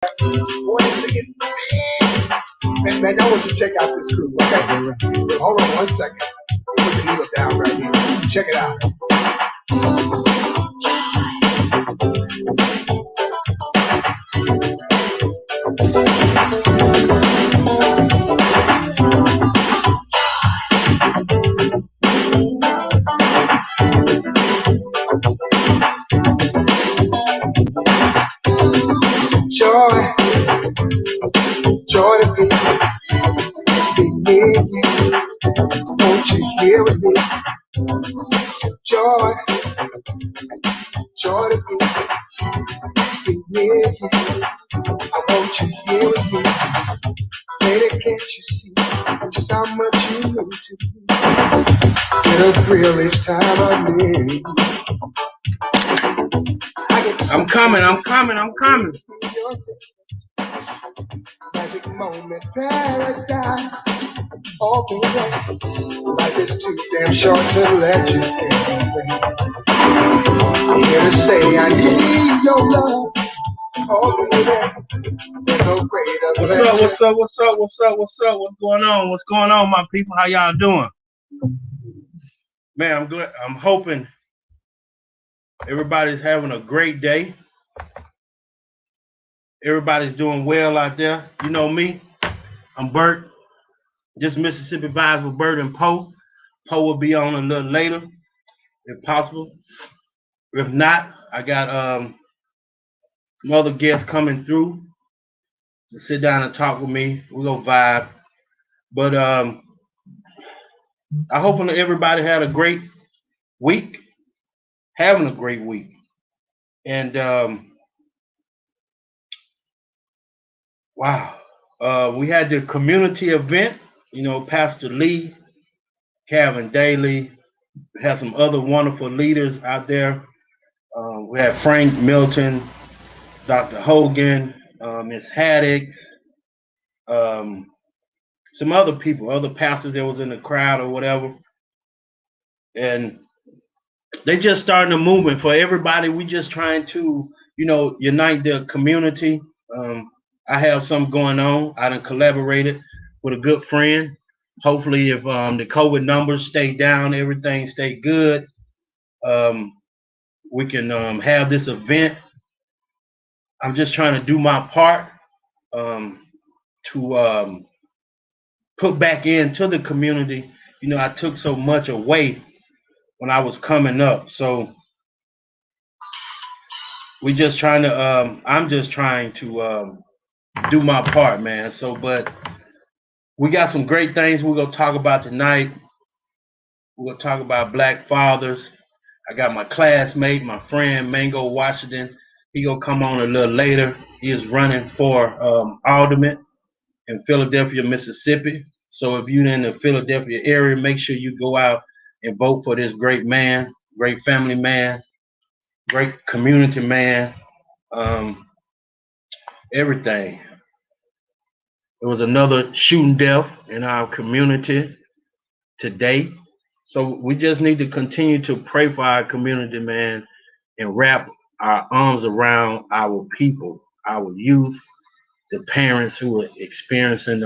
Boy, man, I want you to check out this group. Okay, hold on 1 second. Put the needle down right here. Check it out. Joy, joy to be near you. Won't you hear with me? Joy, joy to be near you. I want you here with me. Baby, can't you see just how much you mean to me? Get a thrill each time I'm near you. I'm coming. Magic moment, paradise. Oh, baby, life is too damn short to let you in. Here to say I need your love. Oh, baby, there's no greater. What's going on? What's going on, my people? How y'all doing? Man, I'm good. I'm hoping everybody's having a great day. Everybody's doing well out there. You know me. I'm Bert. Just Mississippi Vibes with Bert and Poe. Poe will be on a little later, if possible. If not, I got some other guests coming through to sit down and talk with me. We're gonna vibe. But I hope everybody had a great week, having a great week. And wow, we had the community event. You know, Pastor Lee, Calvin Daly, had some other wonderful leaders out there. We had Frank Milton, Dr. Hogan, Miss Haddix, some other people, other pastors that was in the crowd or whatever. And they just starting a movement for everybody. We just trying to, unite the community. I have something going on. I done collaborated with a good friend. Hopefully, if the COVID numbers stay down, everything stay good, we can have this event. I'm just trying to do my part to put back into the community. I took so much away when I was coming up. So we just trying to, I'm just trying to do my part, man. So, but we got some great things we're going to talk about tonight. We're going to talk about Black fathers. I got my classmate, my friend, Mango Washington. He going to come on a little later. He is running for alderman in Philadelphia, Mississippi. So if you're in the Philadelphia area, make sure you go out and vote for this great man, great family man, great community man, everything. There was another shooting death in our community today. So we just need to continue to pray for our community, man, and wrap our arms around our people, our youth, the parents who are experiencing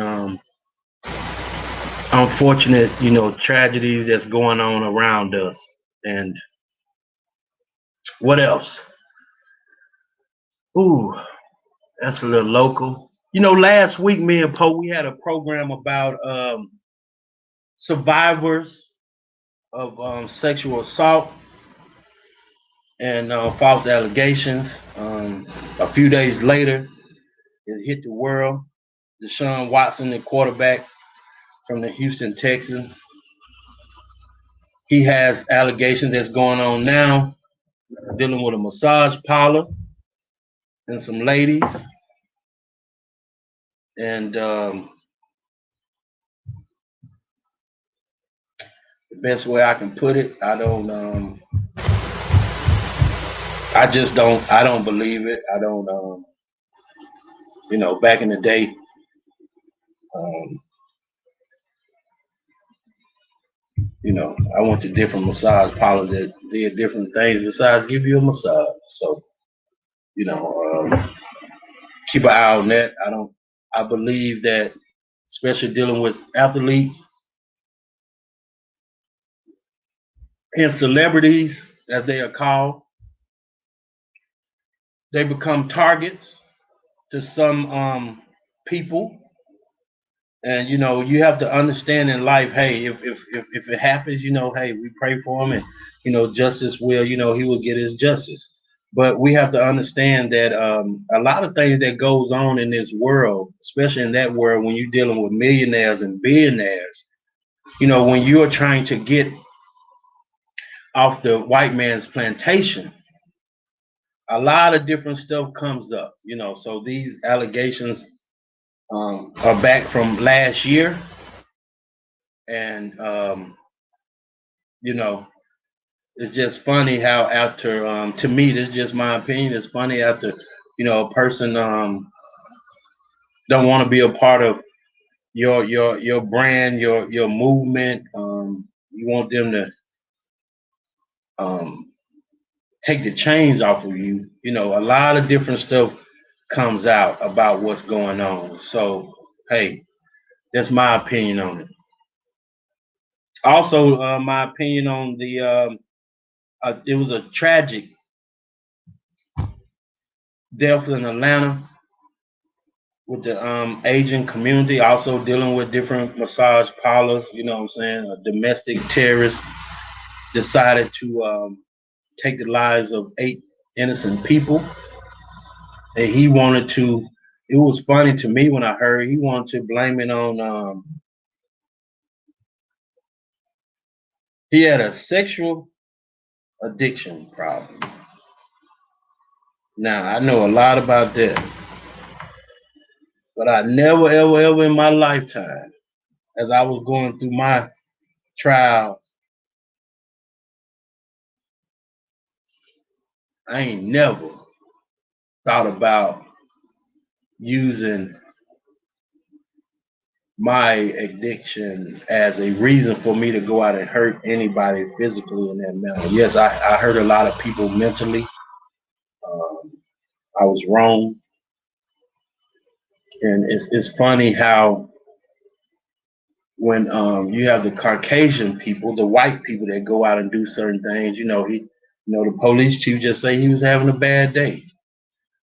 unfortunate, tragedies that's going on around us. And what else? Ooh, that's a little local. Last week, me and Poe, we had a program about survivors of sexual assault and false allegations. A few days later, it hit the world. Deshaun Watson, the quarterback from the Houston Texans, he has allegations that's going on now, dealing with a massage parlor and some ladies. And the best way I can put it, I don't believe it. I don't, back in the day, I went to different massage parlors that did different things besides give you a massage. So, keep an eye on that. I believe that, especially dealing with athletes and celebrities, as they are called, they become targets to some people. And you have to understand in life, hey, if it happens, hey, we pray for him, and justice will, he will get his justice. But we have to understand that a lot of things that goes on in this world, especially in that world, when you're dealing with millionaires and billionaires, when you are trying to get off the white man's plantation, a lot of different stuff comes up. So these allegations are back from last year, and you know, it's just funny how after to me, this is just my opinion. It's funny after a person don't want to be a part of your brand, your movement. You want them to um, take the chains off of you. A lot of different stuff comes out about what's going on. So hey, that's my opinion on it. Also, my opinion on the it was a tragic death in Atlanta with the Asian community, also dealing with different massage parlors. You know what I'm saying? A domestic terrorist decided to take the lives of 8 innocent people, and he wanted to. It was funny to me when I heard he wanted to blame it on. He had a sexual addiction problem. Now I know a lot about that, but I never, ever, ever in my lifetime, as I was going through my trial, I ain't never thought about using my addiction as a reason for me to go out and hurt anybody physically in that manner. Yes, I hurt a lot of people mentally. Um, I was wrong. And it's funny how when you have the Caucasian people, the white people that go out and do certain things, the police chief just say he was having a bad day.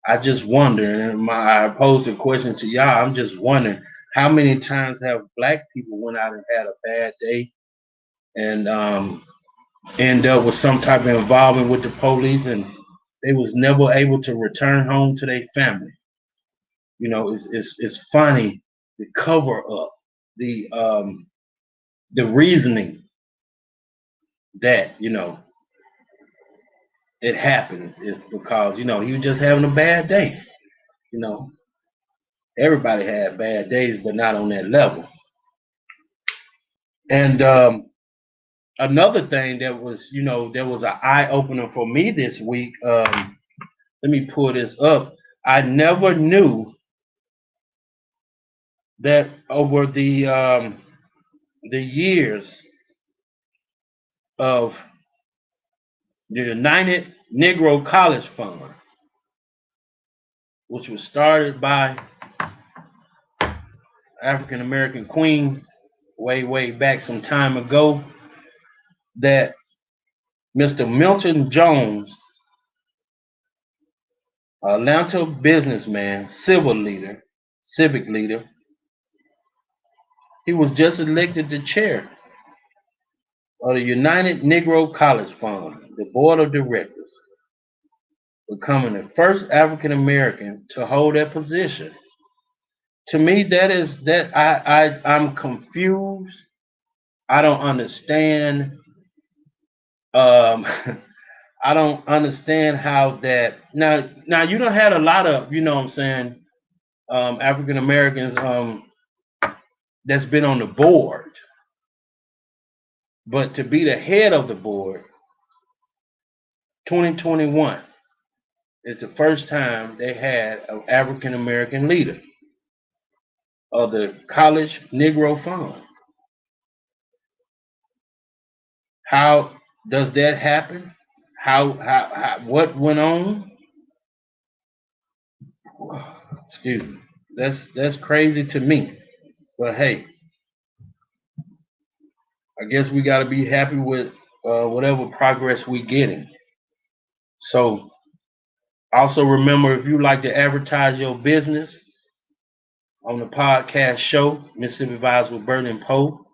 I just wonder, and I posed a question to y'all. I'm just wondering how many times have black people went out and had a bad day and end up with some type of involvement with the police, and they was never able to return home to their family. It's funny the cover up, the reasoning that it happens is because he was just having a bad day. You know, everybody had bad days, but not on that level. And another thing that was, there was an eye opener for me this week. Let me pull this up. I never knew that over the years of the United Negro College Fund, which was started by African American Queen way back some time ago, that Mr. Milton Jones, Atlanta businessman, civic leader, he was just elected the chair of the United Negro College Fund, the board of directors, becoming the first African American to hold that position. To me, I'm confused. I don't understand. Um, I don't understand how that now you don't had a lot of what I'm saying, African Americans that's been on the board, but to be the head of the board, 2021 is the first time they had an African American leader of the College Negro Fund. How does that happen? How what went on? Excuse me. That's crazy to me. But hey, I guess we got to be happy with whatever progress we getting. So also remember, if you like to advertise your business on the podcast show, Mississippi Vibes with Bert and Poe,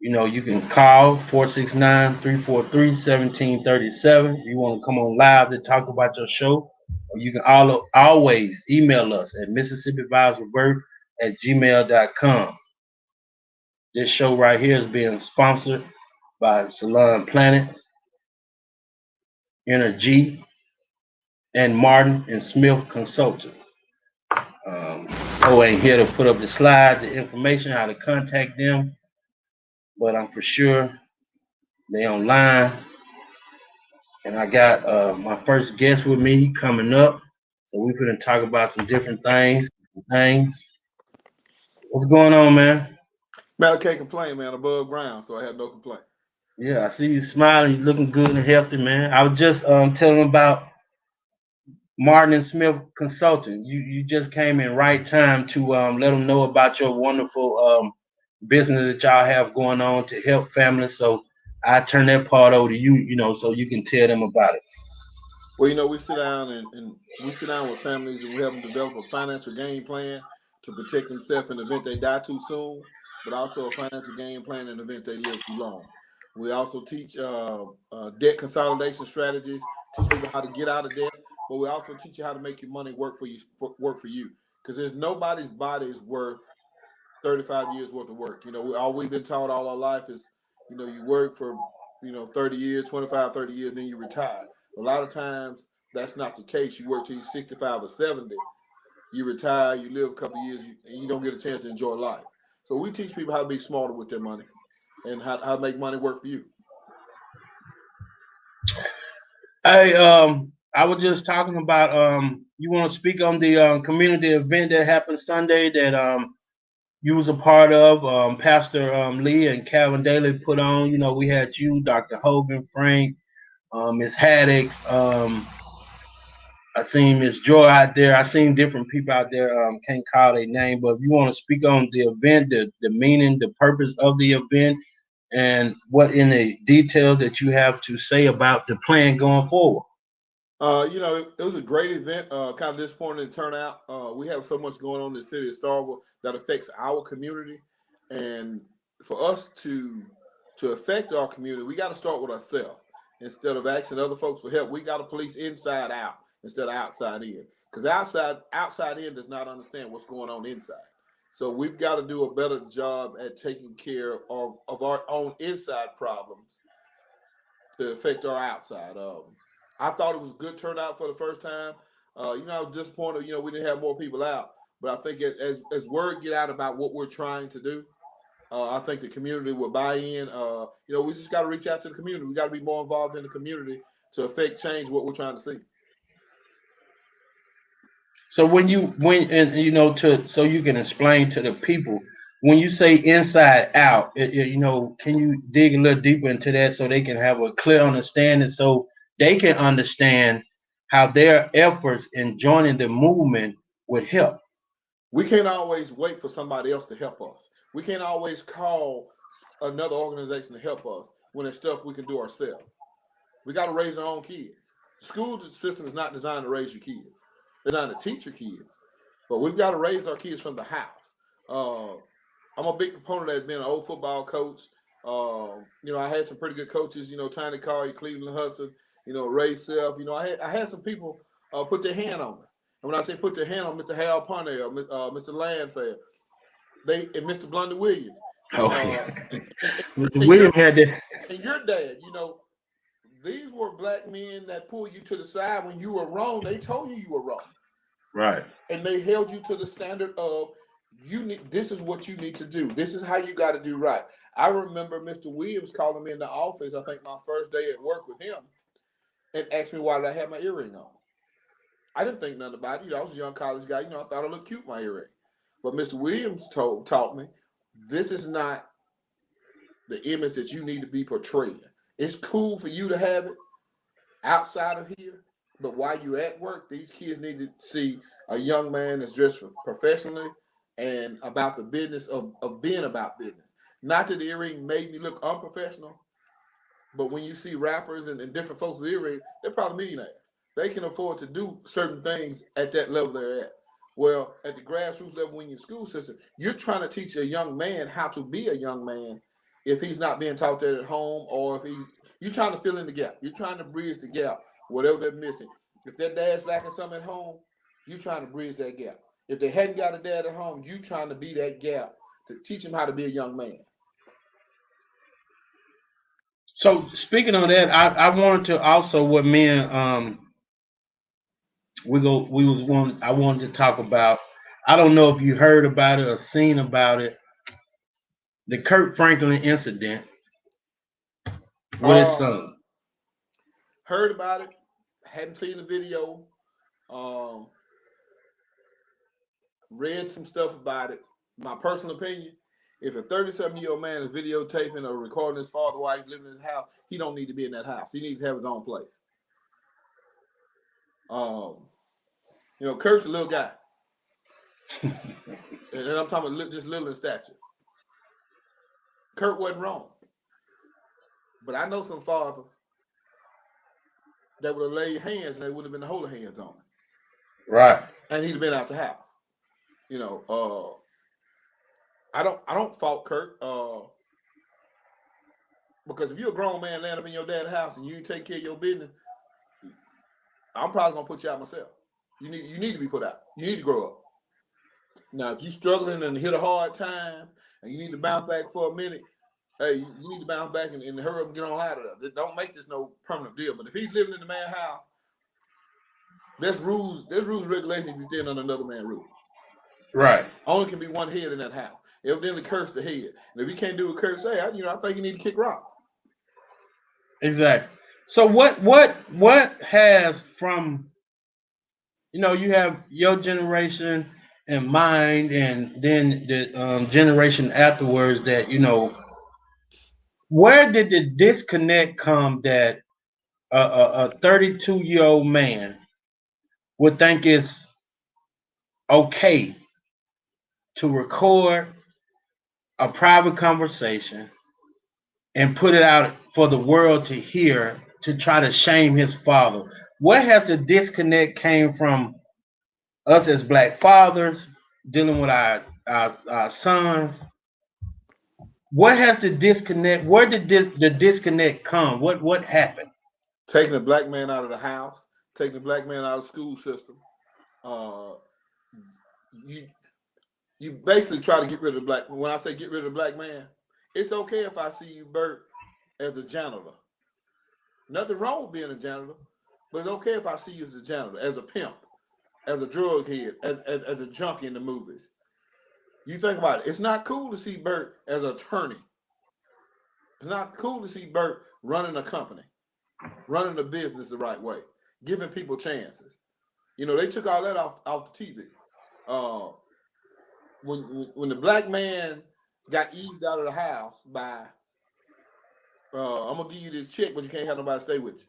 you can call 469-343-1737. If you want to come on live to talk about your show, or you can always email us at MississippiVibesWithBert@gmail.com. This show right here is being sponsored by Salon Planet, Energy, and Martin and Smith Consulting. Poe ain't here to put up the slide, the information, how to contact them, but I'm for sure they online. And I got my first guest with me coming up, so we're gonna talk about some different things. What's going on, man? Man, I can't complain, man. Above ground, so I have no complaint. Yeah, I see you smiling. You looking good and healthy, man. I was just telling them about Martin and Smith Consulting. You just came in right time to let them know about your wonderful business that y'all have going on to help families. So I turn that part over to you, so you can tell them about it. Well, we sit down and we sit down with families and we help them develop a financial game plan to protect themselves in the event they die too soon, but also a financial game plan in the event they live too long. We also teach debt consolidation strategies, teach people how to get out of debt, but we also teach you how to make your money work for you, because there's nobody's body is worth 35 years worth of work. All we've been taught all our life is, you work for, 30 years, 25, 30 years, then you retire. A lot of times that's not the case. You work till you're 65 or 70, you retire, you live a couple of years, and you don't get a chance to enjoy life. So we teach people how to be smarter with their money and how to make money work for you. Hey, I was just talking about you want to speak on the community event that happened Sunday that you was a part of, Pastor Lee and Calvin Daly put on. We had you, Dr. Hogan, Frank, Miss Haddix. I seen Miss Joy out there. I seen different people out there. Can't call their name, but if you want to speak on the event, the meaning, the purpose of the event, and what in the details that you have to say about the plan going forward. It was a great event. Kind of disappointing to turn out. We have so much going on in the city of Starkville that affects our community, and for us to affect our community, we got to start with ourselves. Instead of asking other folks for help, we got to police inside out instead of outside in. Because outside in does not understand what's going on inside. So we've got to do a better job at taking care of our own inside problems to affect our outside. I thought it was a good turnout for the first time. I was disappointed, we didn't have more people out. But I think as word get out about what we're trying to do, I think the community will buy in. We just got to reach out to the community. We got to be more involved in the community to affect change what we're trying to see. So so you can explain to the people when you say inside out, can you dig a little deeper into that so they can have a clear understanding, so they can understand how their efforts in joining the movement would help? We can't always wait for somebody else to help us. We can't always call another organization to help us when it's stuff we can do ourselves. We got to raise our own kids. The school system is not designed to raise your kids. It's designed to teach your kids. But we've got to raise our kids from the house. I'm a big proponent of being an old football coach. I had some pretty good coaches, Tiny Collier, Cleveland Hudson, Ray Self. I had some people put their hand on me. And when I say put their hand on Mr. Hal Parnell, Mr. Landfair, and Mr. Blunder Williams. Mr. Williams had that. And your dad, these were black men that pulled you to the side when you were wrong. They told you were wrong. Right. And they held you to the standard of this is what you need to do. This is how you got to do right. I remember Mr. Williams calling me in the office, I think my first day at work with him, and asked me why did I have my earring on. I didn't think nothing about it. I was a young college guy. I thought I looked cute with my earring. But Mr. Williams taught me this is not the image that you need to be portraying. It's cool for you to have it outside of here, But while you at work, these kids need to see a young man that's dressed professionally and about the business of being about business. Not that the earring made me look unprofessional, but when you see rappers and different folks with earrings, they're probably millionaires. They can afford to do certain things at that level they're at. Well, at the grassroots level, when you're school system, you're trying to teach a young man how to be a young man if he's not being taught that at home, or if you're trying to fill in the gap. You're trying to bridge the gap, whatever they're missing. If their dad's lacking something at home, you're trying to bridge that gap. If they hadn't got a dad at home, you trying to be that gap to teach them how to be a young man. So speaking of that, I wanted to also what me and I wanted to talk about. I don't know if you heard about it or seen about it. The Kurt Franklin incident with his son. Heard about it, hadn't seen the video, read some stuff about it. My personal opinion, if a 37-year-old man is videotaping or recording his father while he's living in his house, he don't need to be in that house. He needs to have his own place. Kurt's a little guy. And I'm talking about just little in stature. Kurt wasn't wrong. But I know some fathers that would have laid hands and they would have been holding hands on him. Right. And he'd have been out the house. I don't fault Kurt. Because if you're a grown man laying up in your dad's house and you ain't take care of your business, I'm probably gonna put you out myself. You need to be put out. You need to grow up. Now, if you're struggling and hit a hard time and you need to bounce back for a minute, hey, you need to bounce back and hurry up and get on out of there. Don't make this no permanent deal. But if he's living in the man's house, there's rules and regulations if you're staying under another man's roof. Right. Only can be one head in that house. Evidently, Kurt's the head. And if you can't do what Kurt say, I think you need to kick rock. Exactly. So what has from, you have your generation and mine, and then the generation afterwards that, where did the disconnect come that a 32-year-old man would think it's okay to record a private conversation and put it out for the world to hear to try to shame his father? Where has the disconnect came from us as black fathers dealing with our sons? Where has the disconnect? Where did the disconnect come? What happened? Taking the black man out of the house, taking the black man out of the school system. You basically try to get rid of the black. When I say get rid of the black man, it's okay if I see you, Bert, as a janitor. Nothing wrong with being a janitor, but it's okay if I see you as a janitor, as a pimp, as a drug head, as a junkie in the movies. You think about it. It's not cool to see Bert as an attorney. It's not cool to see Bert running a company, running a business the right way, giving people chances. They took all that off the TV. When the black man got eased out of the house by, I'm gonna give you this check, but you can't have nobody stay with you.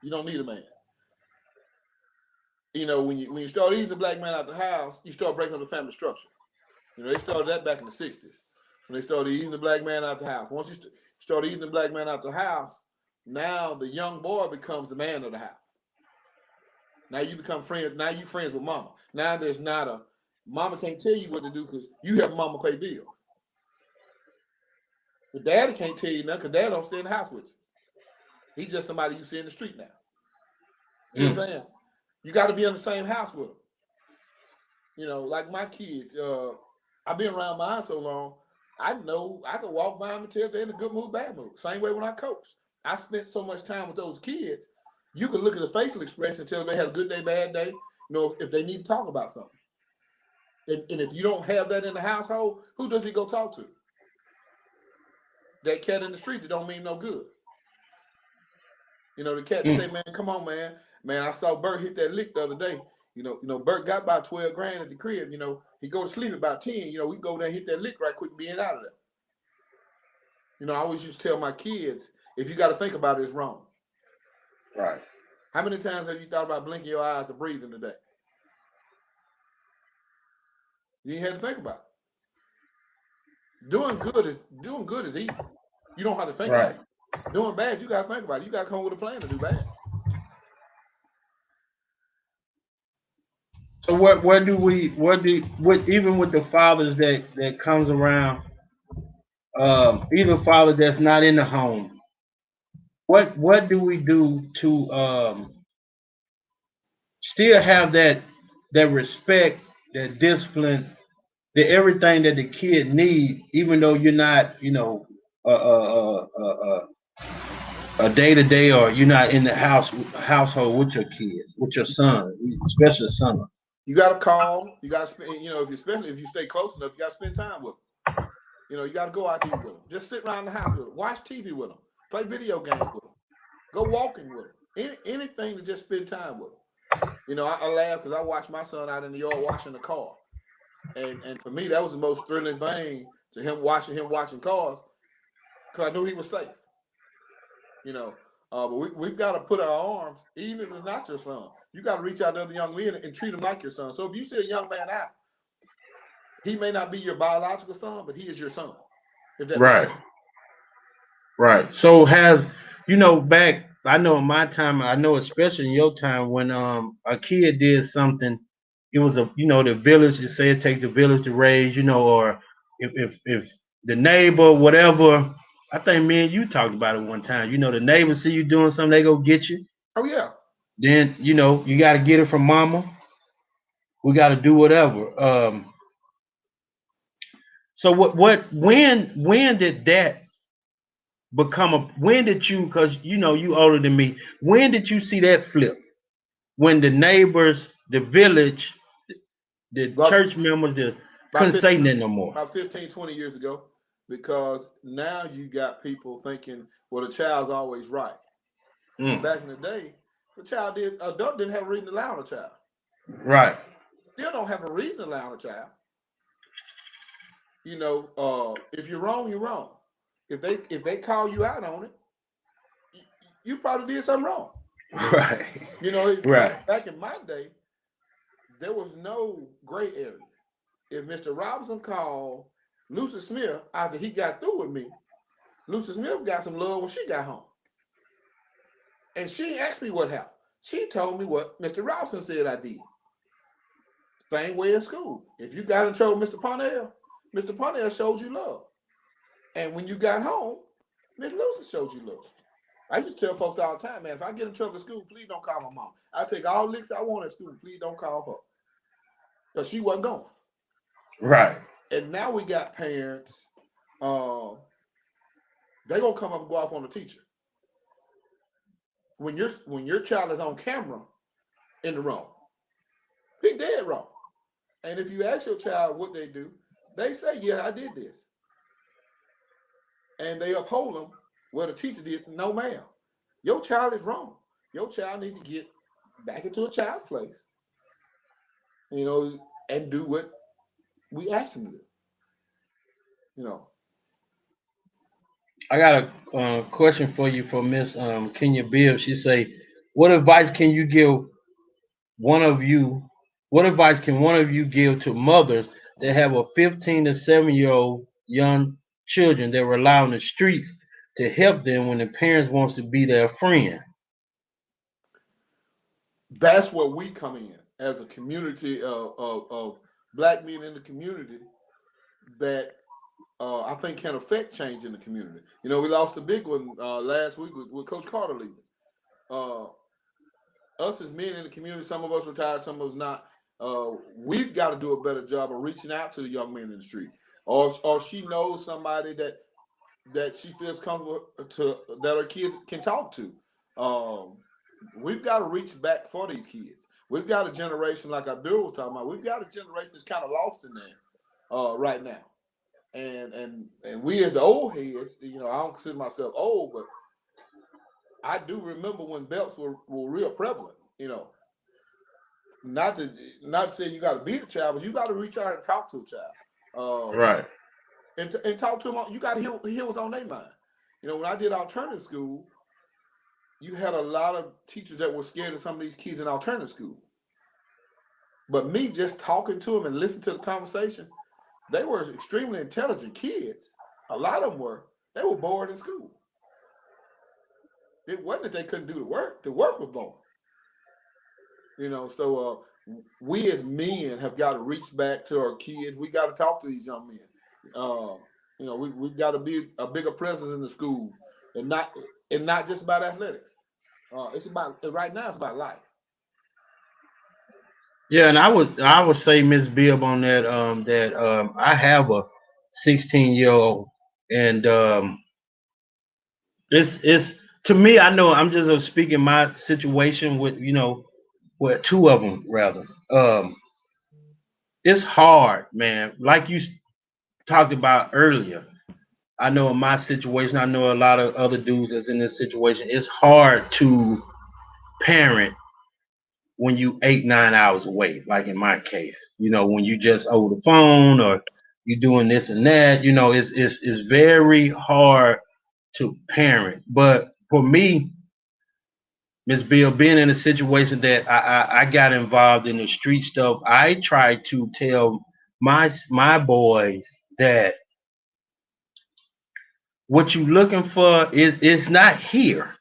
You don't need a man. When you start easing the black man out the house, you start breaking up the family structure. They started that back in the 60s when they started easing the black man out the house. Once you start easing the black man out the house, now the young boy becomes the man of the house. Now you become friends. Now you friends with mama. Now there's not a mama can't tell you what to do because you have mama pay bills. But daddy can't tell you nothing because dad don't stay in the house with you. He's just somebody you see in the street now. You know what I'm saying? You got to be in the same house with them. Like my kids, I've been around mine so long, I know I can walk by them and tell if they're in a good mood, bad mood. Same way when I coach. I spent so much time with those kids, you can look at the facial expression and tell them they had a good day, bad day, if they need to talk about something. And if you don't have that in the household, who does he go talk to? That cat in the street that don't mean no good. The cat say, man, come on, man. Man, I saw Bert hit that lick the other day. Bert got about 12 grand at the crib. He go to sleep about 10. We go there and hit that lick right quick and be out of there. I always used to tell my kids, if you got to think about it, it's wrong. Right. How many times have you thought about blinking your eyes to breathe in the day? You ain't had to think about it. Doing good is easy. You don't have to think about it. Doing bad, you got to think about it. You got to come up with a plan to do bad. So what even with the fathers that comes around, even father that's not in the home, what do we do to still have that respect, that discipline, that everything that the kid need, even though you're not, a day to day, or you're not in the household with your kids, with your son, especially son. You got to call. You got to spend. Especially if you stay close enough, you got to spend time with them. You got to go out to eat with them. Just sit around the house with them. Watch TV with them. Play video games with them. Go walking with them. Anything to just spend time with them. I laugh because I watched my son out in the yard washing the car, and for me that was the most thrilling thing to him watching cars, because I knew he was safe. But we've got to put our arms, even if it's not your son. You got to reach out to other young men and treat them like your son. So if you see a young man out, he may not be your biological son, but he is your son. Right. Right. So back, I know in my time, I know especially in your time, when a kid did something, it was the village. They say it takes the village to raise, or if the neighbor, whatever. I think me and you talked about it one time. The neighbor see you doing something, they go get you. Oh yeah. Then you got to get it from mama. We got to do whatever. So when did that become when did you, because you older than me, when did you see that flip, when the neighbors, the village, the church members couldn't say nothing no more? About 15, 20 years ago, because now you got people thinking, well, the child's always right. Back in the day, the adult didn't have a reason to lie on a child. Right. Still don't have a reason to lie on a child. If you're wrong, you're wrong. If they call you out on it, you probably did something wrong. Right. Right. Back in my day, there was no gray area. If Mr. Robinson called Lucy Smith after he got through with me, Lucy Smith got some love when she got home. And she asked me what happened. She told me what Mr. Robinson said I did. Same way in school. If you got in trouble with Mr. Parnell showed you love. And when you got home, Miss Lucy showed you love. I used to tell folks all the time, man, if I get in trouble at school, please don't call my mom. I take all licks I want at school. Please don't call her. Because she wasn't going. Right. And now we got parents, they're going to come up and go off on the teacher. When your child is on camera in the wrong, he dead wrong. And if you ask your child what they do, they say, yeah, I did this. And they uphold them. Well, the teacher did. No, ma'am. Your child is wrong. Your child need to get back into a child's place, and do what we ask them to do. I got a question for you for Miss Kenya Bill. She say, what advice can one of you give to mothers that have a 15 to 7-year-old young children that rely on the streets to help them when the parents wants to be their friend? That's where we come in as a community of Black men in the community that I think can affect change in the community. We lost a big one last week with Coach Carter leaving. Us as men in the community, some of us retired, some of us not. We've got to do a better job of reaching out to the young men in the street, or she knows somebody that she feels comfortable that her kids can talk to. We've got to reach back for these kids. We've got a generation, like Abdul was talking about. We've got a generation that's kind of lost in there right now. And we as the old heads, I don't consider myself old, but I do remember when belts were real prevalent. Not to say you got to beat a child, but you got to reach out and talk to a child. Right. And talk to them. You got to hear what's on their mind. When I did alternative school, you had a lot of teachers that were scared of some of these kids in alternative school. But me just talking to them and listening to the conversation, they were extremely intelligent kids. A lot of them were. They were bored in school. It wasn't that they couldn't do the work. The work was boring. So we as men have got to reach back to our kids. We got to talk to these young men. We've got to be a bigger presence in the school, and not just about athletics. It's about right now. It's about life. Yeah, and I would say Miss Bibb on that I have a 16-year-old, and it's to me, I know I'm just speaking my situation with with two of them rather. It's hard, man. Like you talked about earlier. I know in my situation, I know a lot of other dudes that's in this situation. It's hard to parent when you 8, 9 hours away, like in my case. When you just over the phone or you doing this and that. It's very hard to parent. But for me, Miss Bill, being in a situation that I got involved in the street stuff, I try to tell my boys that what you looking for is not here.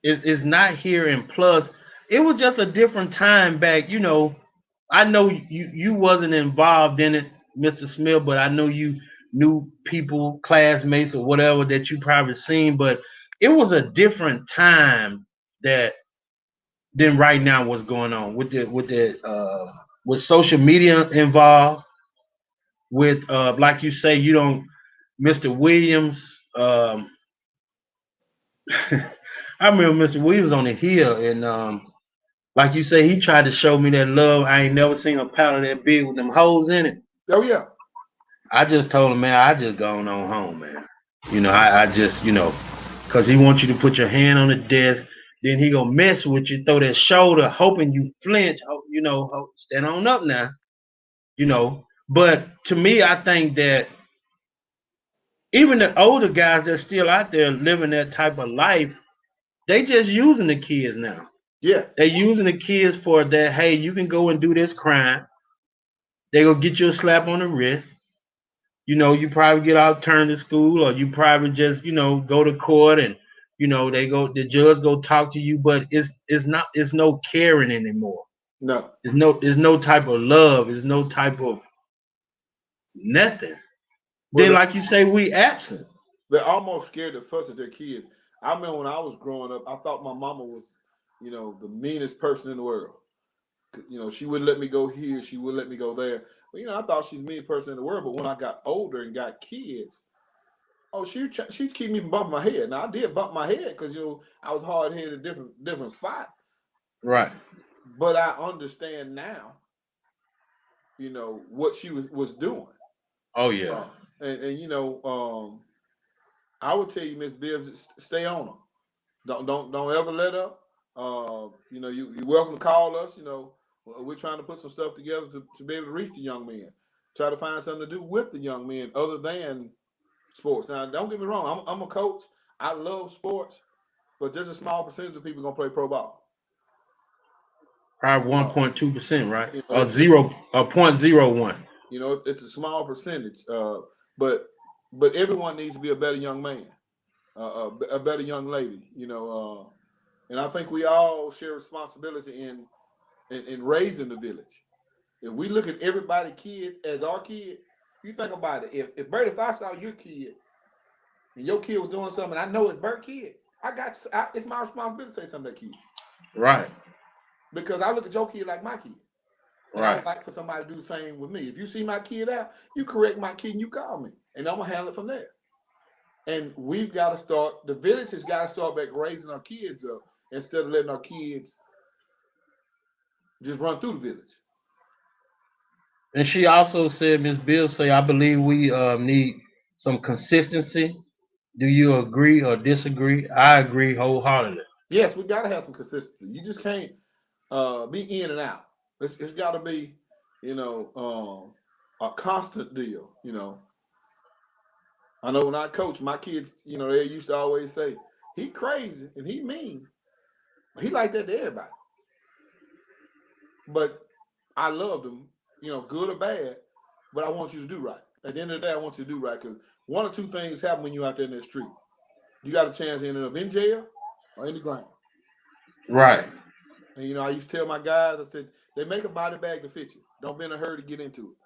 It's not here. And plus, it was just a different time back. I know you wasn't involved in it, Mr. Smith, but I know you knew people, classmates or whatever that you probably seen. But it was a different time that than right now what's going on with social media involved, with like you say, you don't Mr. Williams. I remember Mr. Williams on the hill, and like you say, he tried to show me that love. I ain't never seen a powder that big with them holes in it. Oh yeah. I just told him, man, I just going on home, man. I just, because he wants you to put your hand on the desk. Then he gonna mess with you, throw that shoulder, hoping you flinch. Stand on up now. But to me, I think that even the older guys that's still out there living that type of life, they just using the kids now. Yes. They using the kids for that. Hey, you can go and do this crime. They gonna get you a slap on the wrist. You probably get out turned to school, or you probably just go to court, and the judge go talk to you. But it's no caring anymore. No. There's no type of love. There's no type of nothing. Then, like you say, we absent. They're almost scared to fuss at their kids. I remember when I was growing up, I thought my mama was, the meanest person in the world. She wouldn't let me go here. She wouldn't let me go there. But, I thought she's the meanest person in the world. But when I got older and got kids, she'd keep me from bumping my head. Now, I did bump my head because, I was hard-headed at different spots. Right. But I understand now, what she was doing. Oh, yeah. I would tell you, Miss Bibbs, stay on her. Don't ever let up. You're welcome to call us. We're trying to put some stuff together to be able to reach the young men. Try to find something to do with the young men other than sports. Now, don't get me wrong. I'm a coach. I love sports, but there's a small percentage of people gonna play pro ball. Probably 1.2%, right? Or 0.01. It's a small percentage. But everyone needs to be a better young man, a better young lady. And I think we all share responsibility in raising the village. If we look at everybody kid as our kid, you think about it. If Bert, if I saw your kid and your kid was doing something, I know it's Bert's kid. It's my responsibility to say something to that kid. Right. Because I look at your kid like my kid. And right. I would like for somebody to do the same with me. If you see my kid out, you correct my kid and you call me. And I'm going to handle it from there. And we've got to start, the village has got to start back raising our kids up instead of letting our kids just run through the village. And she also said, Ms. Bill say, I believe we need some consistency. Do you agree or disagree? I agree wholeheartedly. Yes, we got to have some consistency. You just can't be in and out. It's got to be, a constant deal, I know when I coach, my kids, they used to always say, He crazy and he mean. He like that to everybody. But I loved him, good or bad. But I want you to do right. At the end of the day, I want you to do right because one or two things happen when you're out there in the street. You got a chance to end up in jail or in the ground. Right. And I used to tell my guys, I said, they make a body bag to fit you. Don't be in a hurry to get into it.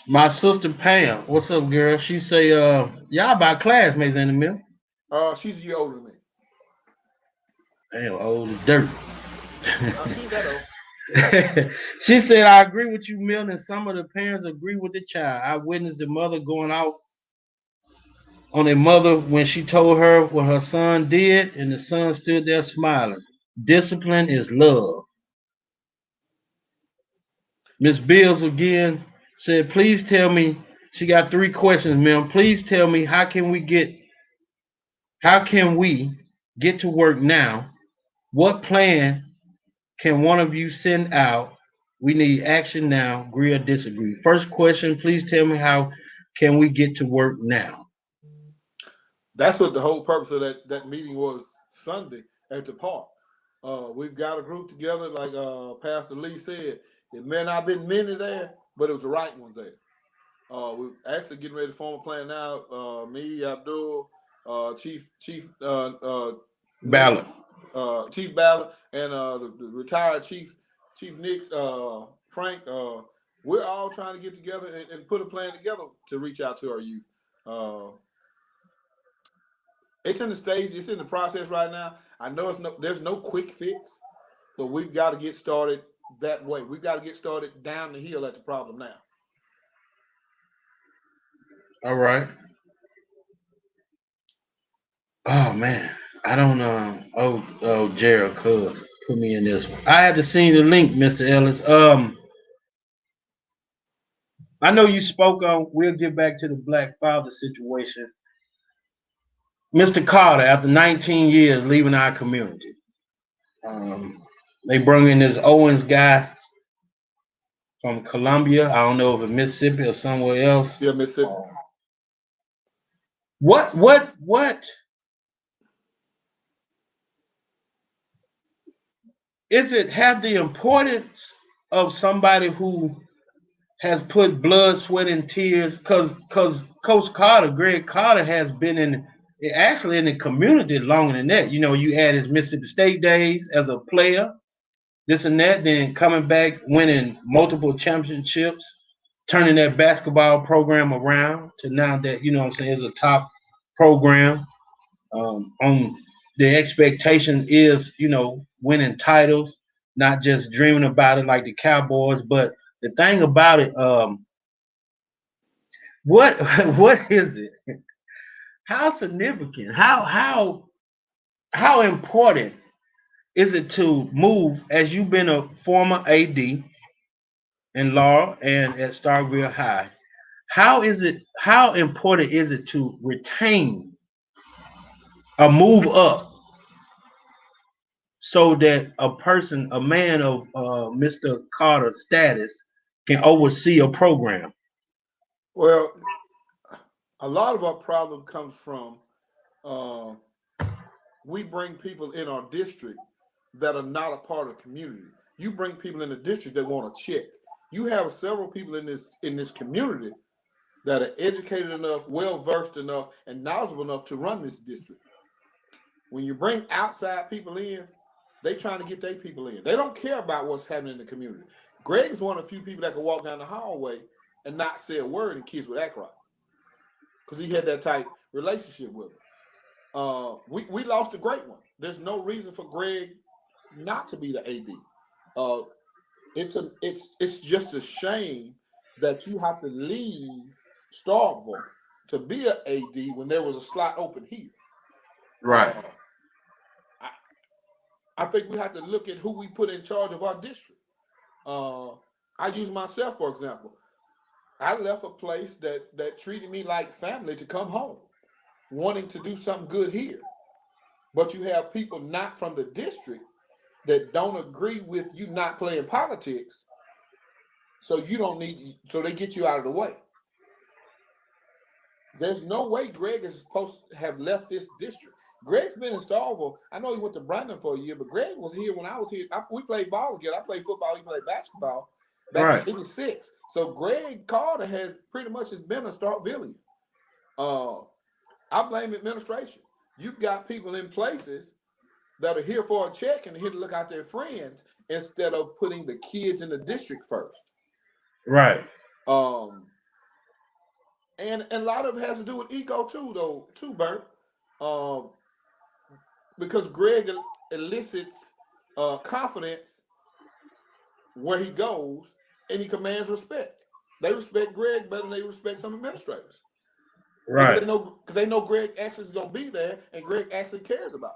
My sister Pam, what's up, girl? She say, y'all about classmates in the middle. She's a year older than me. Damn, old as dirt. I seen that though. She said, I agree with you, Milton, and some of the parents agree with the child. I witnessed the mother going off on a mother when she told her what her son did, and the son stood there smiling. Discipline is love. Miss Bills again said, please tell me, she got 3 questions, ma'am. Please tell me how can we get to work now? What plan can one of you send out? We need action now, agree or disagree. First question, please tell me how can we get to work now? That's what the whole purpose of that meeting was Sunday at the park. We've got a group together, like Pastor Lee said. It may not have been many there, but it was the right ones there. We're actually getting ready to form a plan now. Me, Abdul, Chief Ballot. Chief Ballard, and the retired Chief Nix, Frank. We're all trying to get together and put a plan together to reach out to our youth. It's in the stage. It's in the process right now. I know there's no quick fix, but we've got to get started that way. We've got to get started down the hill at the problem now. All right. Oh man, I don't know. Oh, Gerald Cuz put me in this one. I had to see the link, Mr. Ellis. I know you spoke on. We'll get back to the black father situation. Mr. Carter, after 19 years leaving our community, they brought in this Owens guy from Columbia. I don't know if it's Mississippi or somewhere else. Yeah, Mississippi. What is it? Have the importance of somebody who has put blood, sweat, and tears? Because Coach Carter, Greg Carter, has been in the community longer than that. You had his Mississippi State days as a player, this and that, then coming back, winning multiple championships, turning that basketball program around to now that, is a top program. On the expectation is, winning titles, not just dreaming about it like the Cowboys. But the thing about it, what is it? How significant? How important is it to move, as you've been a former AD in Laurel and at Starkville High? How important is it to retain a move up so that a man of Mr. Carter's status can oversee a program? Well, a lot of our problem comes from we bring people in our district that are not a part of the community. You bring people in the district that want a check. You have several people in this community that are educated enough, well-versed enough, and knowledgeable enough to run this district. When you bring outside people in, they trying to get their people in. They don't care about what's happening in the community. Greg is one of the few people that can walk down the hallway and not say a word and kids would act right, because he had that type relationship with him. We lost a great one. There's no reason for Greg not to be the AD. It's just a shame that you have to leave Starkville to be an AD when there was a slot open here. Right. I think we have to look at who we put in charge of our district. I use myself, for example. I left a place that treated me like family to come home, wanting to do something good here. But you have people not from the district that don't agree with you not playing politics, so they get you out of the way. There's no way Greg is supposed to have left this district. Greg's been in Starville. I know he went to Brandon for a year, but Greg was here when I was here. We played ball together. I played football. He played basketball back in Right. '86. So Greg Carter has pretty much has been a Starkvillian. Uh, I blame administration. You've got people in places that are here for a check and here to look out their friends instead of putting the kids in the district first. Right. Um, and a lot of it has to do with ego too, though, too, Bert. Um, because Greg elicits confidence where he goes, and he commands respect. They respect Greg better than they respect some administrators because Right. they know Greg actually is going to be there, and Greg actually cares about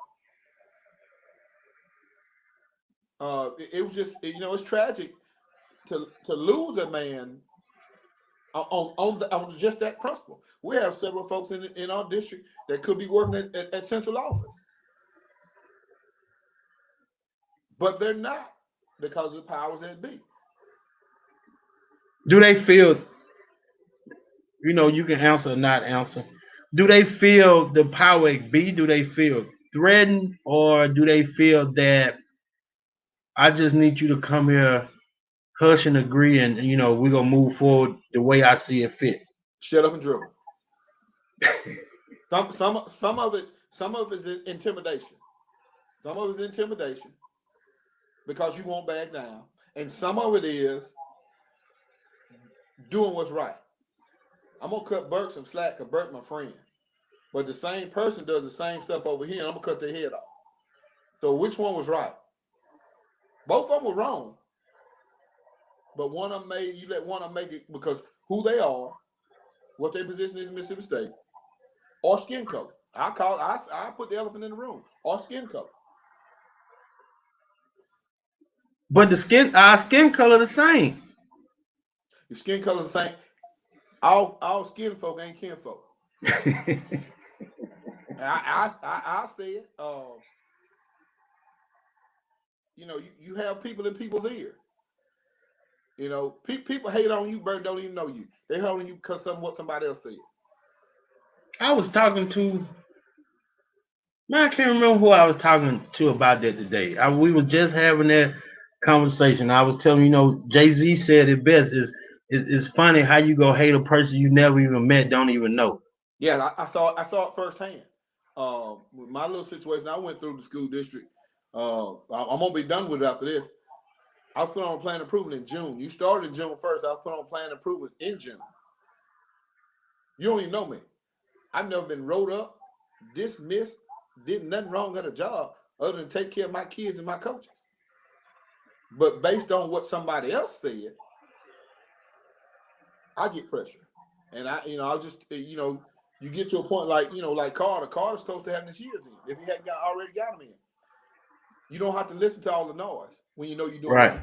it was just it's tragic to lose a man on just that principle. We have several folks in our district that could be working at central office, but they're not because of the powers that be. Do they feel, you can answer or not answer. Do they feel the power be? Do they feel threatened, or do they feel that I just need you to come here, hush and agree, and we're gonna move forward the way I see it fit? Shut up and dribble. Some of it is intimidation. Some of it is intimidation because you won't back down, and some of it is doing what's right. I'm gonna cut Burke some slack because Burke my friend, but the same person does the same stuff over here, and I'm gonna cut their head off. So which one was right? Both of them were wrong, but one of them you let one of them make it because who they are, what their position is in Mississippi State, or skin color. I put the elephant in the room, or skin color. But our skin color the same. Your skin color is the same. All skin folk ain't kin folk. And I say it. You have people in people's ear. People hate on you, Bert, don't even know you. They hate on you because of what somebody else said. I was talking to, man, I can't remember who I was talking to about that today. We were just having that conversation. I was telling Jay-Z said it best. It's funny how you go hate a person you never even met, don't even know. Yeah, I saw it firsthand. With my little situation I went through the school district. I'm gonna be done with it after this. I was put on a plan improvement in June. You started June 1st. I was put on plan improvement in June. You don't even know me. I've never been wrote up, dismissed, did nothing wrong at a job other than take care of my kids and my coaches. But based on what somebody else said, I get pressure. And I'll just, you get to a point like Carter. Carter's supposed to have this year's in. If he hadn't already got him in. You don't have to listen to all the noise when you know you're doing right.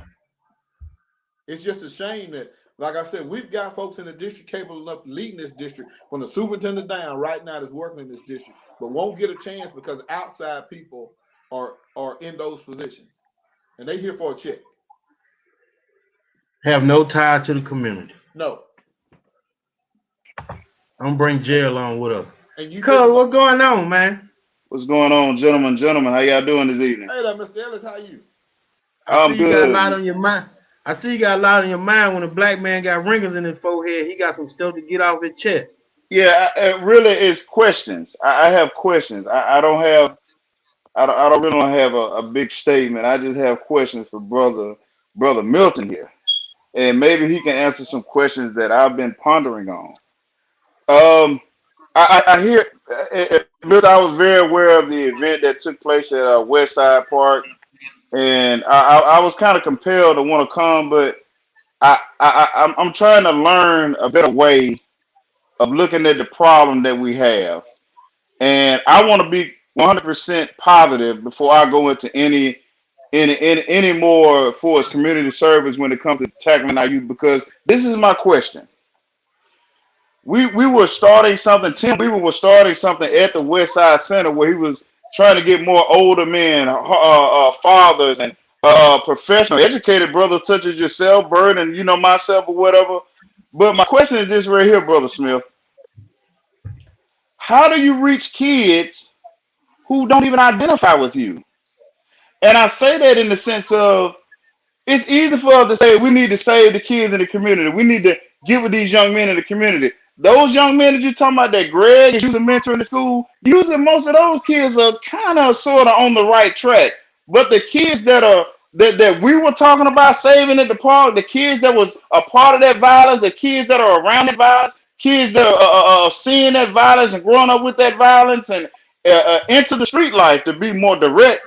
It's just a shame that, like I said, we've got folks in the district capable enough leading this district from the superintendent down right now that's working in this district, but won't get a chance because outside people are in those positions. And they here for a check. Have no ties to the community. No. I'm gonna bring Jay along with us. And you Cuz, what's going on, man? What's going on, gentlemen? How y'all doing this evening? Hey there, Mr. Ellis, how you? I see you got a lot on your mind. I see you got a lot on your mind when a black man got wrinkles in his forehead. He got some stuff to get off his chest. Yeah, it really is questions. I have questions. I don't really have a big statement. I just have questions for brother Milton here, and maybe he can answer some questions that I've been pondering on. I hear, Milton, I was very aware of the event that took place at West Side Park, and I was kind of compelled to want to come, but I'm trying to learn a better way of looking at the problem that we have. And I want to be 100% positive before I go into any more for its community service when it comes to tackling our youth, because this is my question. We were starting something, Tim Weaver was starting something at the West Side Center where he was trying to get more older men, fathers, and professional, educated brothers such as yourself, Bird, and myself or whatever. But my question is this right here, Brother Smith. how do you reach kids who don't even identify with you? And I say that in the sense of it's easy for us to say we need to save the kids in the community. We need to get with these young men in the community. Those young men that you're talking about that Greg is using mentor in the school, usually most of those kids are kind of sort of on the right track. But the kids that we were talking about saving at the park, the kids that was a part of that violence, the kids that are around that violence, kids that are seeing that violence and growing up with that violence and into the street life to be more direct,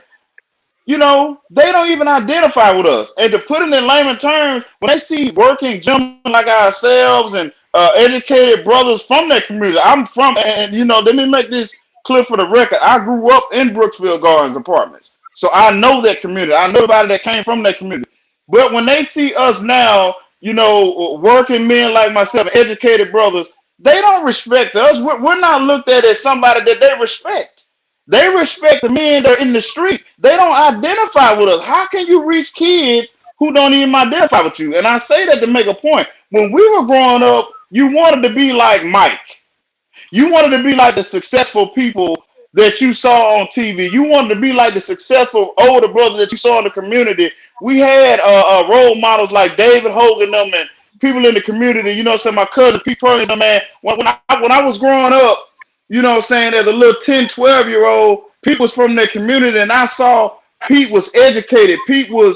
they don't even identify with us. And to put it in layman terms, when they see working gentlemen like ourselves and educated brothers from that community, I'm from, and let me make this clear for the record. I grew up in Brooksville Gardens Apartments. So I know that community. I know everybody that came from that community. But when they see us now, working men like myself, educated brothers, they don't respect us. We're not looked at as somebody that they respect. They respect the men that are in the street. They don't identify with us. How can you reach kids who don't even identify with you? And I say that to make a point. When we were growing up, you wanted to be like Mike. You wanted to be like the successful people that you saw on TV. You wanted to be like the successful older brothers that you saw in the community. We had role models like David Hogan them and people in the community. So my cousin Pete Perkins, man. When I was growing up, as a little 10, 12-year-old, Pete was from their community, and I saw Pete was educated. Pete was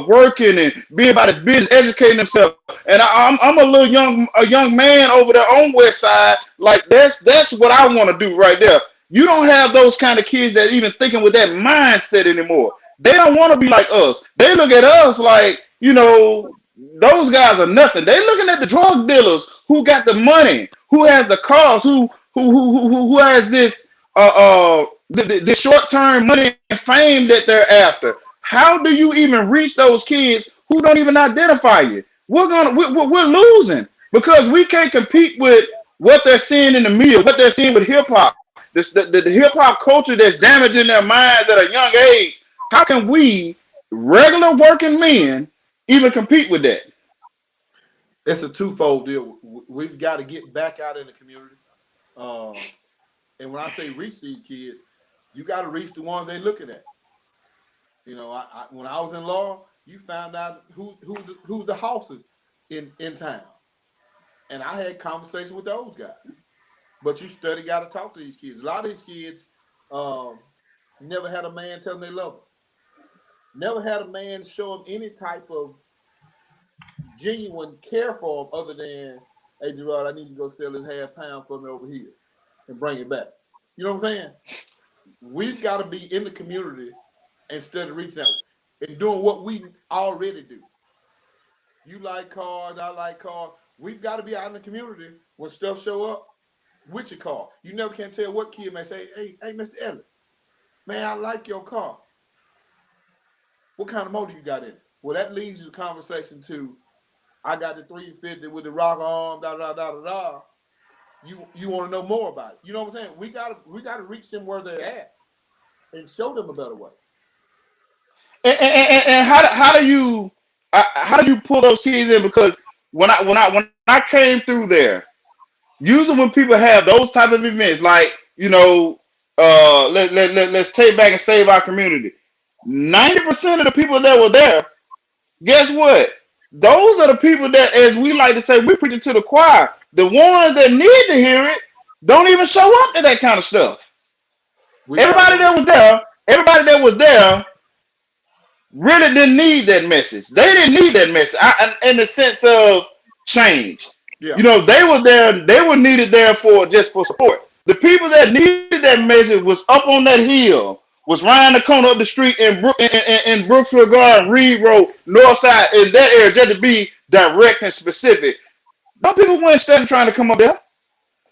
working and being about his business, educating himself. And I'm a young man over there on West Side. Like that's what I want to do right there. You don't have those kind of kids that even thinking with that mindset anymore. They don't want to be like us. They look at us like, those guys are nothing. They looking at the drug dealers who got the money, who has the cars, who has this the short term money and fame that they're after. How do you even reach those kids who don't even identify you? We're losing because we can't compete with what they're seeing in the media, what they're seeing with hip hop, the hip hop culture that's damaging their minds at a young age. How can we, regular working men, even compete with that? It's a twofold deal. We've got to get back out in the community. And when I say reach these kids, you got to reach the ones they're looking at. When I was in law, you found out who's the houses in town. And I had conversations with those guys. But you study got to talk to these kids. A lot of these kids never had a man tell them they love them. Never had a man show them any type of genuine care for them other than, hey, Gerard, I need you to go sell this half pound for me over here and bring it back. You know what I'm saying? We've got to be in the community instead of reaching out and doing what we already do. You like cars, I like cars. We've got to be out in the community when stuff show up with your car. You never can tell what kid may say, hey, Mr. Elliott, man, I like your car. What kind of motor you got in it? Well, that leads you the conversation to, I got the 350 with the rock arm, da da da da da. You want to know more about it? You know what I'm saying? We gotta reach them where they're at and show them a better way. And how do you pull those kids in? Because when I came through there, usually when people have those type of events, like let's take back and save our community. 90% of the people that were there, guess what? Those are the people that, as we like to say, we preach it to the choir. The ones that need to hear it don't even show up to that kind of stuff. Everybody that was there really didn't need that message. They didn't need that message in the sense of change. Yeah. They were there. They were needed there for support. The people that needed that message was up on that hill, was round the corner up the street in Brooksville Garden, Reed Road, North Side, in that area, just to be direct and specific. Those people weren't standing trying to come up there.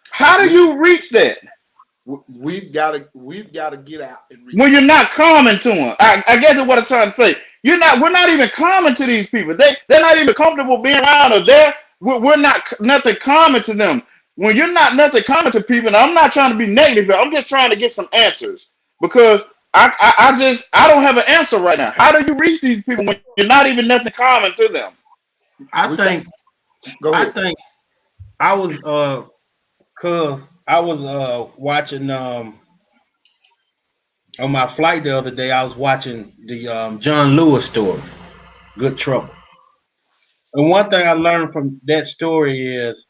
How do you reach that? We've got to get out and reach. When you're not common to them. I guess that's what I'm trying to say. We're not even common to these people. They're not even comfortable being around us. We're not nothing common to them. When you're not nothing common to people, and I'm not trying to be negative, I'm just trying to get some answers. Because I don't have an answer right now. How do you reach these people when you're not even nothing common to them? I think I was cause I was watching on my flight the other day. I was watching the John Lewis story, Good Trouble. And one thing I learned from that story is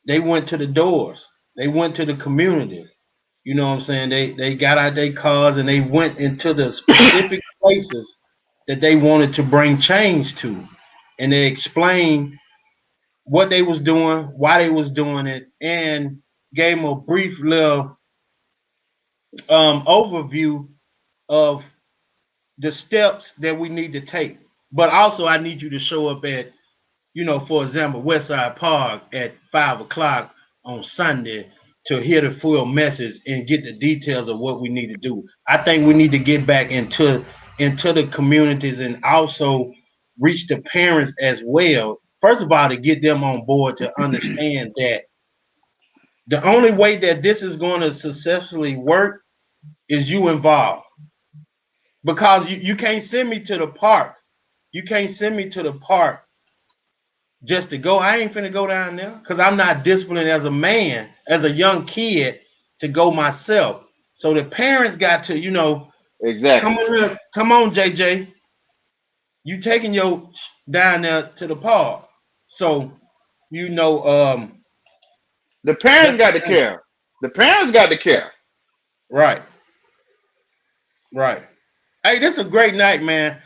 they went to the doors. They went to the communities. You know what I'm saying? They got out their cars and they went into the specific places that they wanted to bring change to. And they explained what they was doing, why they was doing it, and gave them a brief little overview of the steps that we need to take. But also I need you to show up at, for example, Westside Park at 5 o'clock on Sunday to hear the full message and get the details of what we need to do. I think we need to get back into the communities and also reach the parents as well. First of all, to get them on board to understand that the only way that this is going to successfully work is you involved. Because you can't send me to the park. You can't send me to the park just to go. I ain't finna go down there because I'm not disciplined as a man, as a young kid, to go myself. So the parents got to, come Exactly. on here, come on, JJ. You taking your down there to the park. So, you know, um, The parents that's got to the thing. care. The parents got to care. Right, right. Hey, this is a great night, man.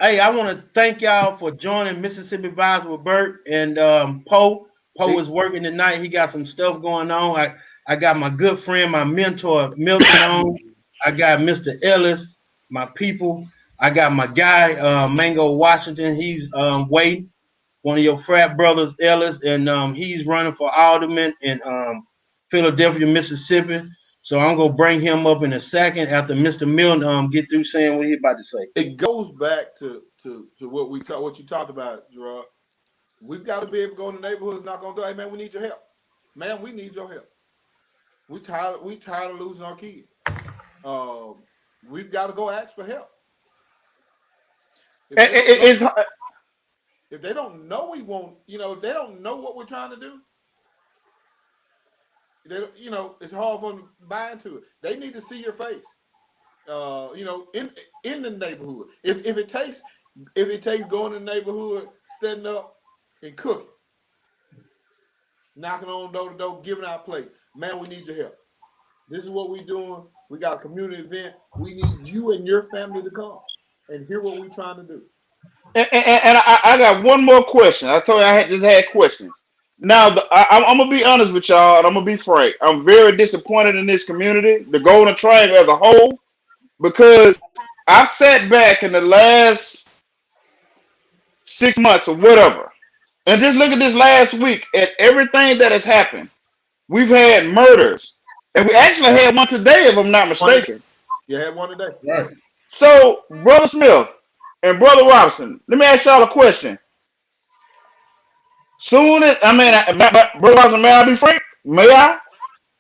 Hey, I want to thank y'all for joining Mississippi Vibes with Bert and Poe. Poe He, is working tonight. He got some stuff going on. I got my good friend, my mentor, Milton on. I got Mr. Ellis, my people. I got my guy, Mango Washington. He's waiting. One of your frat brothers, Ellis, and he's running for alderman in Philadelphia, Mississippi. So I'm gonna bring him up in a second after Mr. Milton get through saying what he about to say. it goes back to what you talked about, Gerard. We've got to be able to go in the neighborhoods, not gonna do, hey man, we need your help. Man, we need your help. We tired of losing our kids. Um, we've got to go ask for help. If they don't know, It's if they don't know we won't, if they don't know what we're trying to do, it's hard for them to buy into it. They need to see your face. In the neighborhood. If it takes going in the neighborhood, setting up and cooking, knocking on door to door, giving out plates. Man, we need your help. This is what we're doing. We got a community event. We need you and your family to come and hear what we're trying to do. and I got one more question. I told you just had questions. Now, I'm gonna be honest with y'all, and I'm gonna be frank. I'm very disappointed in this community, the Golden Triangle as a whole, because I sat back in the last 6 months or whatever, and just look at this last week at everything that has happened. We've had murders, and we actually had one today, if I'm not One today. mistaken. You had one today. Right. So, Brother Smith and Brother Robinson, let me ask y'all a question. Soon as Brother Robinson, may I be frank? May I?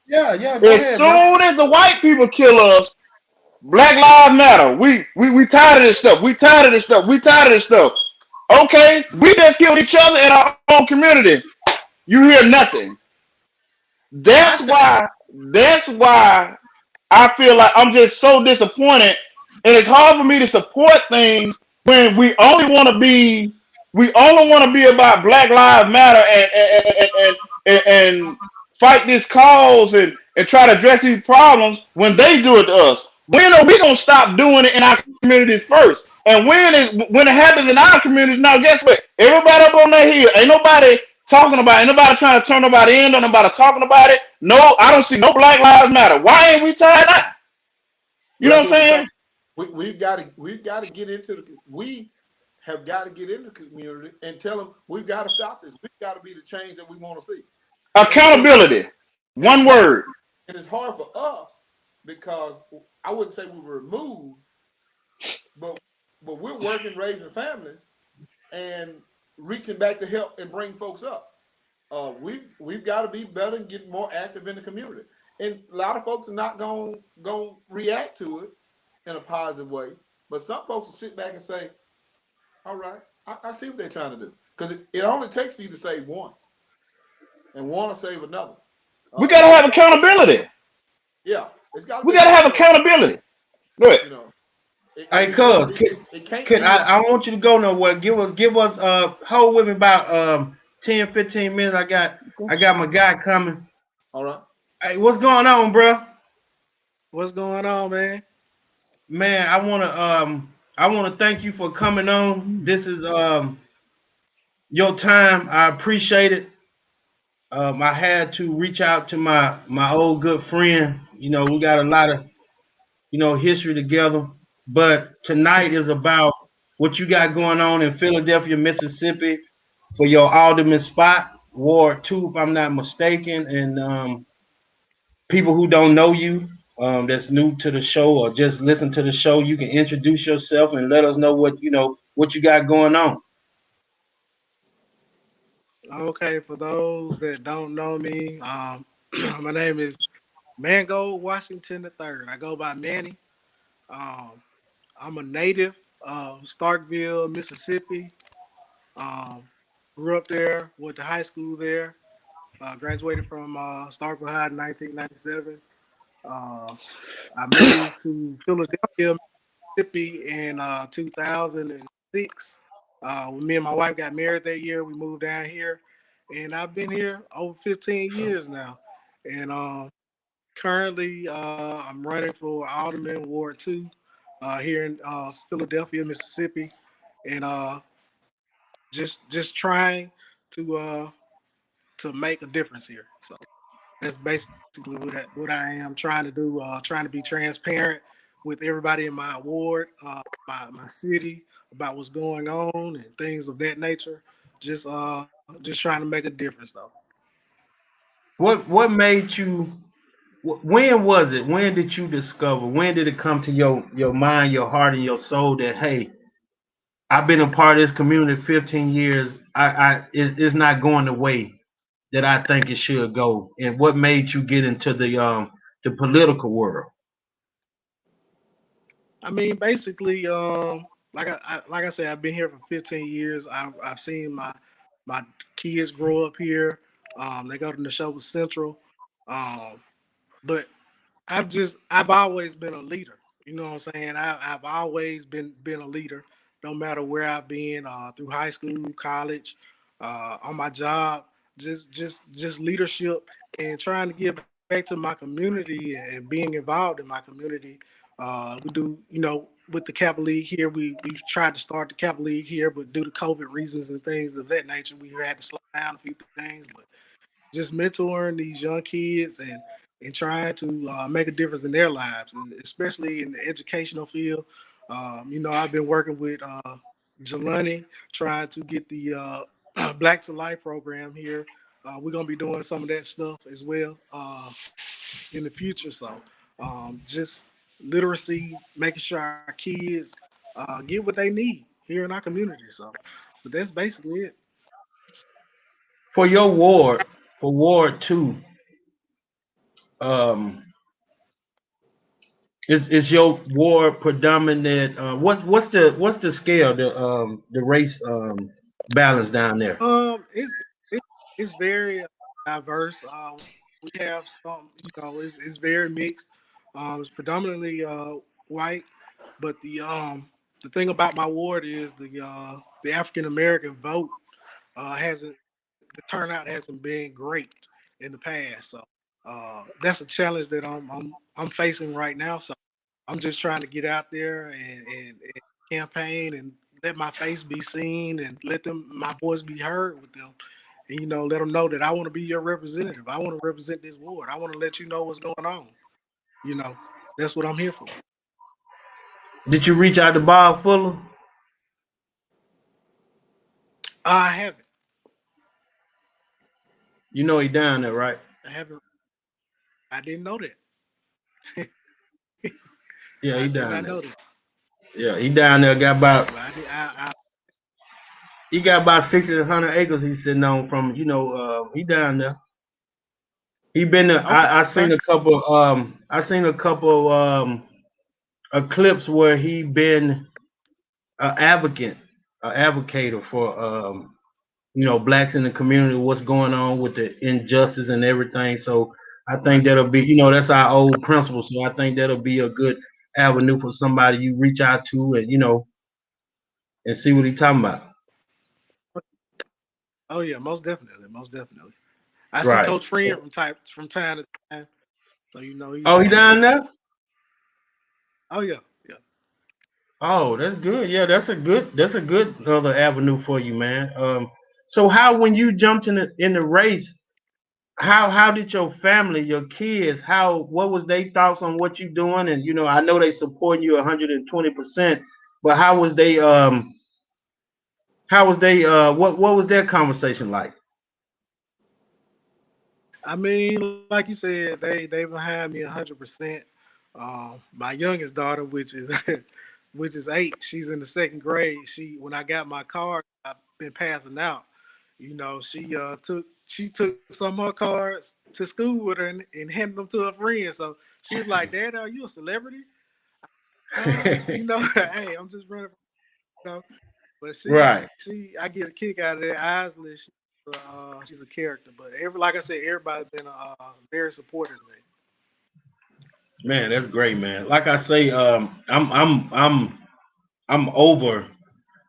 Yeah, yeah. Go As ahead, bro. soon as the white people kill us, Black Lives Matter. We tired of this stuff. We tired of this stuff. We tired of this stuff. Okay, we just killed each other in our own community. You hear nothing. I That's think why. That's why I feel like I'm just so disappointed, and it's hard for me to support things when we only want to be about Black Lives Matter and fight this cause and try to address these problems when they do it to us. When are we gonna stop doing it in our communities first? And when it happens in our communities, now guess what? Everybody up on that hill, ain't nobody talking about it, ain't nobody trying to turn nobody in, don't nobody talking about it. No, I don't see no Black Lives Matter. Why ain't we tied up? You Well, know that's what I'm what we're talking. saying? We've got to get into the. We have got to get in the community and tell them we've got to stop this. We've got to be the change that we want to see. And Accountability. and it's One hard. word. And it's hard for us because I wouldn't say we were removed, but we're working, raising families, and reaching back to help and bring folks up. We've got to be better and get more active in the community. And a lot of folks are not going to react to it in a positive way, but some folks will sit back and say, "All right, I see what they're trying to do," because it only takes for you to save one, and one will save another. We It's gotta it's have got accountability. yeah, it's got to We be gotta have accountability. accountability. Good. You know, Hey, cuz, it can't can I, be. I don't want you to go nowhere. Give us hold with me about 10, 15 minutes. I got my guy coming. All right. Hey, what's going on, bro? What's going on, man? Man, I wanna thank you for coming on. This is your time. I appreciate it. I had to reach out to my old good friend. We got a lot of history together. But tonight is about what you got going on in Philadelphia, Mississippi, for your alderman spot, Ward 2, if I'm not mistaken. And people who don't know you, that's new to the show or just listen to the show, you can introduce yourself and let us know what you got going on. Okay, for those that don't know me, my name is Mango Washington III. I go by Manny. Um, I'm a native of Starkville, Mississippi. Um, Grew up there, went to high school there. Graduated from Starkville High in 1997. Uh, I moved to Philadelphia, Mississippi in 2006. When me and my wife got married that year, we moved down here, and I've been here over 15 years now. And currently, I'm running for Alderman Ward 2 here in Philadelphia, Mississippi, and just trying to uh, to make a difference here. So that's basically what I am trying to do. Trying to be transparent with everybody in my ward, my city, about what's going on and things of that nature. Just trying to make a difference though. What made you? When was it? When did you discover? When did it come to your mind, your heart, and your soul that hey, I've been a part of this community 15 years. It's not going the way that I think it should go. And what made you get into the political world? I mean, basically, like I said, I've been here for 15 years. I've seen my kids grow up here. They go to the show Central, um, but I've always been a leader. You know what I'm saying? I've always been a leader, no matter where I've been, through high school, college, on my job, just leadership and trying to give back to my community and being involved in my community. We do, with the Cap League here, we've tried to start the Cap League here, but due to COVID reasons and things of that nature, we had to slow down a few things. But just mentoring these young kids and trying to make a difference in their lives, and especially in the educational field. I've been working with Jelani, trying to get the Black to Life program here. We're gonna be doing some of that stuff as well in the future. So just literacy, making sure our kids get what they need here in our community. So, but that's basically it. For your ward, for Ward 2, um, is your ward predominant? What's the scale, the race balance down there? It's it's very diverse. We have some, it's very mixed. It's predominantly white, but the thing about my ward is the African American vote hasn't the turnout hasn't been great in the past. So that's a challenge that I'm facing right now. So I'm just trying to get out there and campaign and let my face be seen and let them my voice be heard with them, and let them know that I want to be your representative. I want to represent this ward. I want to let you know what's going on. You know, that's what I'm here for. Did you reach out to Bob Fuller? I haven't. You know he down there, right? I haven't. I didn't know that. Yeah, I he did down not there. know that. Yeah, he down there. Got about But he got about 600 acres. He's sitting on from he down there. He been there. okay. I seen a couple. I seen a couple clips where he been an advocate, an advocator for blacks in the community. What's going on with the injustice and everything. So I Right. think that'll be, that's our old principle. So I think that'll be a good avenue for somebody you reach out to and and see what he's talking about. Oh yeah, most definitely, most definitely. I see Right. Coach Friend So, from time to time, so he's oh, he down down here. there? Oh yeah, yeah. Oh, that's good. Yeah, that's a good other avenue for you, man. So how when you jumped in the race, how did your family, your kids, what was their thoughts on what you doing? And I know they support you 120%, but what was their conversation like? I mean, like you said, they behind me 100%. My youngest daughter, which is which is 8, she's in the second grade. She when I got my card, I've been passing out. She took some of her cards to school with her and handed them to her friends. So she was like, "Dad, are you a celebrity?" Hey, I'm just running. But Right. I get a kick out of that. Isley, she's a character. But like I said, everybody's been very supportive of me. Man, that's great, man. Like I say, I'm over.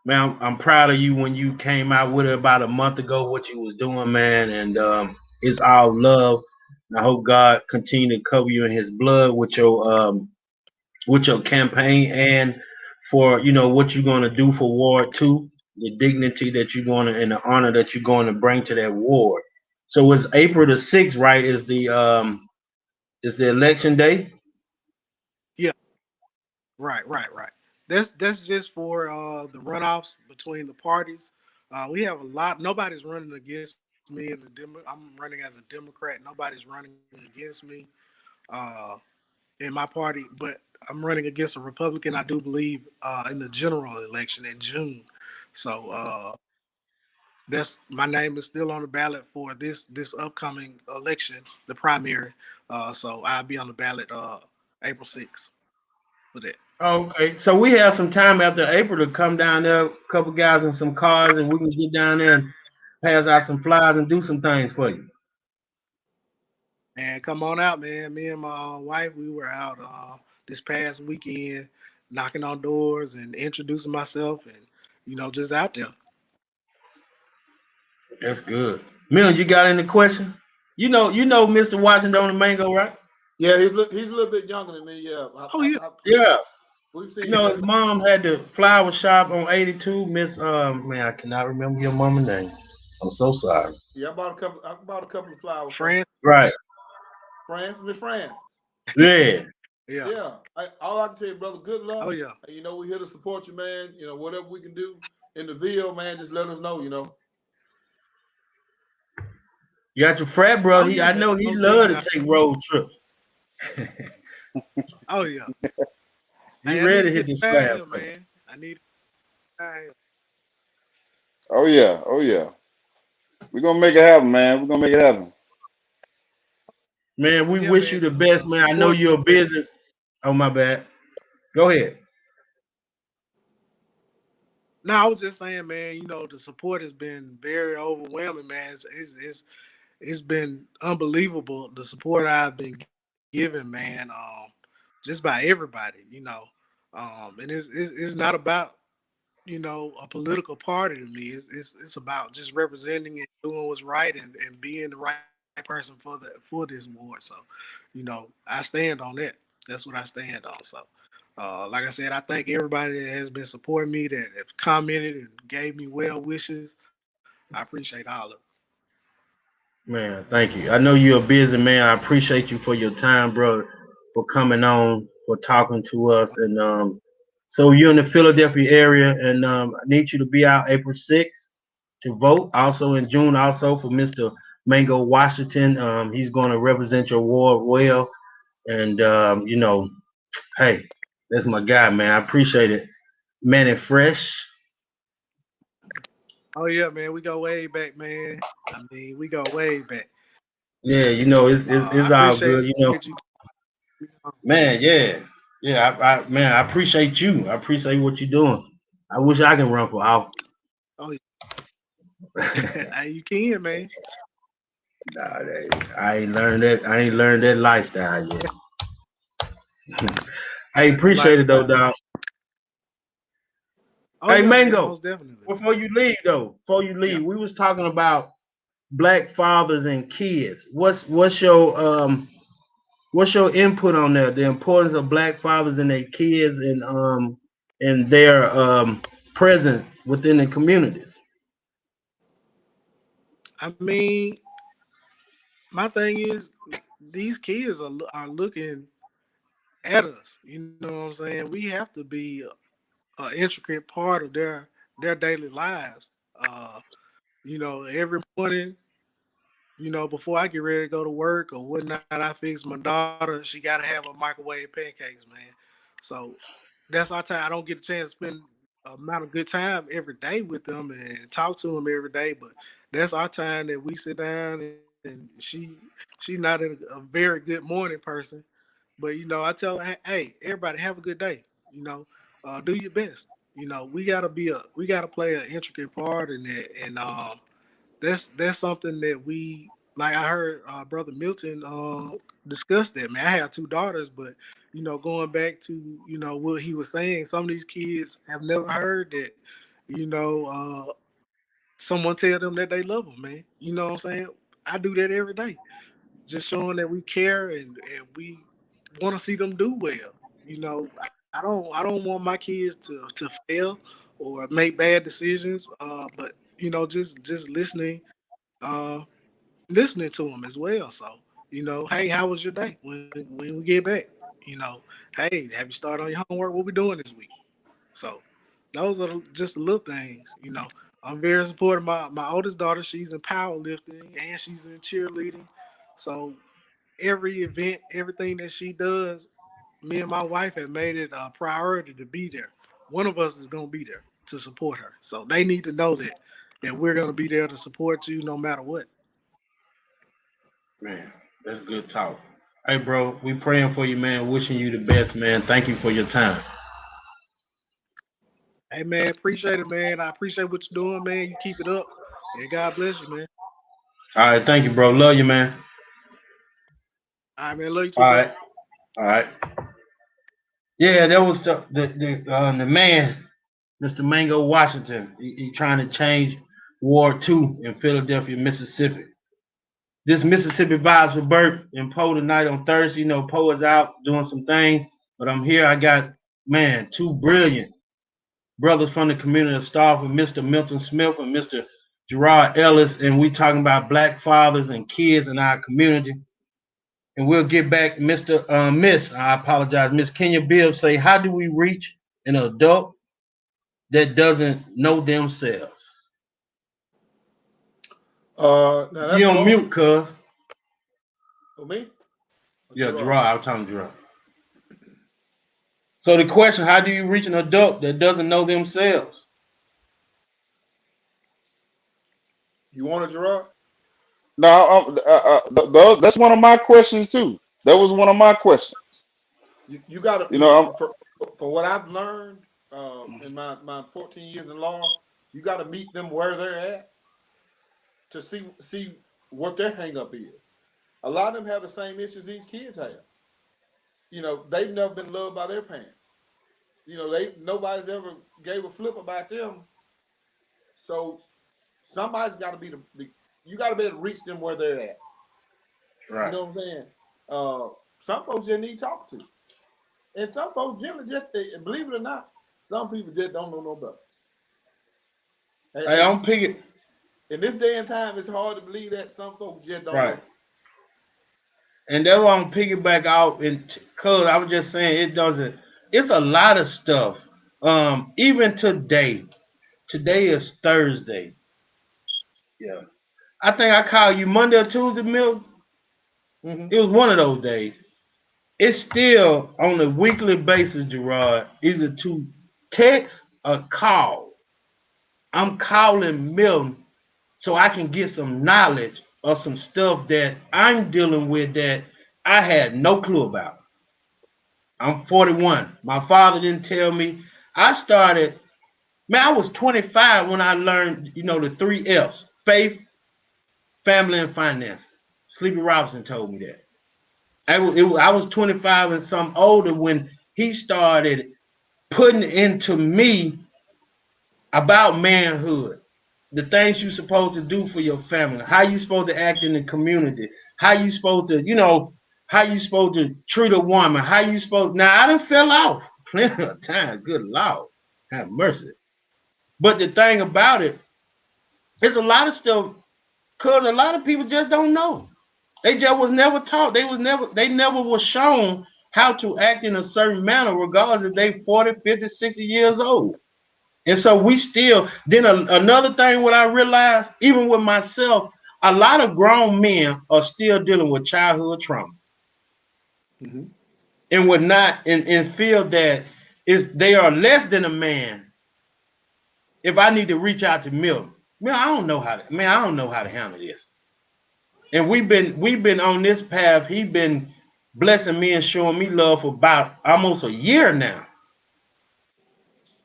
Man, I'm proud of you when you came out with it about a month ago, what you was doing, man, and it's all love. I hope God continue to cover you in His blood with your campaign and for what you're going to do for Ward Two, the dignity that you're going to and the honor that you're going to bring to that ward. So it's April the 6th, right? Is the election day? Yeah, right. That's just for the runoffs between the parties. We have a lot. Nobody's running against me I'm running as a Democrat. Nobody's running against me uh, in my party, but I'm running against a Republican. I do believe in the general election in June. So that's my name is still on the ballot for this upcoming election, the primary. So I'll be on the ballot April 6th for that. Okay, so we have some time after April to come down there, a couple guys in some cars, and we can get down there and pass out some flyers and do some things for you. And come on out, man. Me and my wife, we were out this past weekend, knocking on doors and introducing myself, and just out there. That's good. Milton, you got any question? You know Mr. Washington on the Mango, right? Yeah, he's a little bit younger than me. Yeah, Oh yeah, Yeah. we've seen each His other. mom had the flower shop on 82. Miss man, I cannot remember your mama's name. I'm so sorry. Yeah, I bought a couple of flowers from France. Right. Miss France. Yeah. Yeah. Yeah, all I can tell you, brother, good Oh luck. yeah. And, we're here to support you, man. Whatever we can do in the Ville, man, just let us know. You got your frat brother. Oh yeah, I man. know he Most love definitely. to take road trips. Oh yeah. He Hey, I need ready to to hit get the down slab here, for you. man. I need to get down here. Oh yeah, oh yeah. We're gonna make it happen, man. We're gonna make it happen. Man, But we yeah, wish man, you the best, the man. I know support. you're busy. Oh my bad. Go ahead. No, I was just saying, man. The support has been very overwhelming, man. It's been unbelievable the support I've been given, man. Just by everybody, and it's not about a political party to me. It's about just representing and doing what's right and being the right person for this ward. So, I stand on that. That's what I stand on. So, like I said, I thank everybody that has been supporting me, that have commented and gave me well wishes. I appreciate all of it. Man, thank you. I know you're a busy man. I appreciate you for your time, brother, for coming on, for talking to us. And so you're in the Philadelphia area, and I need you to be out April 6th to vote. Also in June, also for Mr. Mango Washington. He's going to represent your ward well. And hey, that's my guy, man. I appreciate it. Man and fresh. Oh yeah, man, we go way back, man. I mean, we go way back. Yeah, I it's all appreciate good. you. Man, yeah, yeah. Man, I appreciate you. I appreciate what you're doing. I wish I can run for office. Oh, yeah. You can, man. Nah, I ain't learned that. I ain't learned that lifestyle yet. I That's the appreciate it though, lifestyle. dog. Oh Hey, yeah, yeah, Mango. most definitely. Before you Yeah. leave, we was talking about black fathers and kids. What's your input on that? The importance of black fathers and their kids and their presence within the communities. I mean, my thing is these kids are looking at us. You know what I'm saying? We have to be an intricate part of their daily lives. Every morning, before I get ready to go to work or whatnot, I fix my daughter. She got to have a microwave pancakes, man. So that's our time. I don't get a chance to spend amount of good time every day with them and talk to them every day, but that's our time that we sit down and she not a very good morning person, but I tell her, hey, everybody have a good day. You know, do your best. We gotta play an intricate part in that, and that's something that we like. I heard brother Milton discuss that. Man, I have two daughters, but going back to what he was saying, some of these kids have never heard that. You know, someone tell them that they love them, man. You know what I'm saying? I do that every day, just showing that we care and we want to see them do well. I don't want my kids to fail or make bad decisions. But just uh, listening to them as well. So hey, how was your day when we get back? You know, hey, have you started on your homework? What we doing this week? So those are just the little things. I'm very supportive. My oldest daughter, she's in powerlifting and she's in cheerleading. So every event, everything that she does, me and my wife have made it a priority to be there. One of us is gonna be there to support her. So they need to know that we're gonna be there to support you no matter what. Man, that's good talk. Hey, bro, we praying for you, man. Wishing you the best, man. Thank you for your time. Hey man, appreciate it, man. I appreciate what you're doing, man. You keep it up. And God bless you, man. All right, thank you, bro. Love you, man. All right, man. Love you All too, bro. right, all right. Yeah, that was the man, Mr. Mango Washington. He trying to change Ward 2 in Philadelphia, Mississippi. This Mississippi Vibes with Bert and Poe tonight on Thursday. Poe is out doing some things, but I'm here. I got, man, two brilliant brothers from the community of Starkville, Mr. Milton Smith and Mr. Gerard Ellis, and we talking about black fathers and kids in our community. And we'll get back, I apologize, Miss Kenya Bibb say, how do we reach an adult that doesn't know themselves? Now You that's on normally mute, cuz. for me or Yeah, Gerard. Gerard, I was talking to Gerard. So the question, how do you reach an adult that doesn't know themselves? You want it, Gerard? Now, that's one of my questions too. That was one of my questions. You got to You know, for what I've learned in my 14 years in law, you got to meet them where they're at to see what their hang up is. A lot of them have the same issues these kids have. They've never been loved by their parents. They nobody's ever gave a flip about them. So somebody's got to you got to be able to reach them where they're at. You Right. know what I'm saying? Uh, some folks just need talk to, and some folks generally believe it or not, some people just don't know no better. Hey, And I'm picking. in this day and time, it's hard to believe that some folks just don't Right. know. And that's why I'm piggyback out, and cause I was just saying it doesn't. It's a lot of stuff. Even today. Today is Thursday. Yeah. I think I called you Monday or Tuesday, Milk. Mm-hmm. It was one of those days. It's still on a weekly basis, Gerard, either to text or call. I'm calling Milton so I can get some knowledge of some stuff that I'm dealing with that I had no clue about. I'm 41. My father didn't tell me. I started, man, I was 25 when I learned, the three F's: faith, family, and finance. Sleepy Robinson told me that. I was 25 and some older when he started putting into me about manhood, the things you're supposed to do for your family, how you supposed to act in the community, how you supposed to, how you supposed to treat a woman, how you supposed. Now I done fell off plenty of times. Good Lord, have mercy. But the thing about it, it's a lot of stuff because a lot of people just don't know. They just was never taught. They never was shown how to act in a certain manner, regardless if they 40, 50, 60 years old. And so we still, then another thing what I realized, even with myself, a lot of grown men are still dealing with childhood trauma. Mm-hmm. And would not and feel that is they are less than a man if I need to reach out to Milton. I don't know how to handle this. And we've been on this path. He been blessing me and showing me love for about almost a year now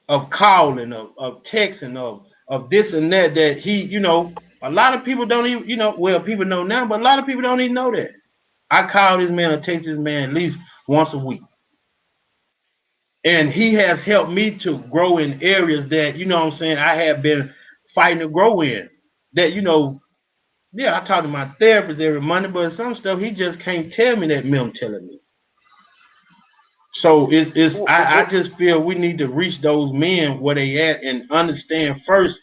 of calling, of texting, of this and that he, a lot of people don't even, well, people know now, but a lot of people don't even know that. I call this man or text this man at least once a week. And he has helped me to grow in areas that, what I'm saying, I have been fighting to grow in. That, yeah, I talk to my therapist every Monday, but some stuff he just can't tell me that Milton telling me. So I just feel we need to reach those men where they at and understand first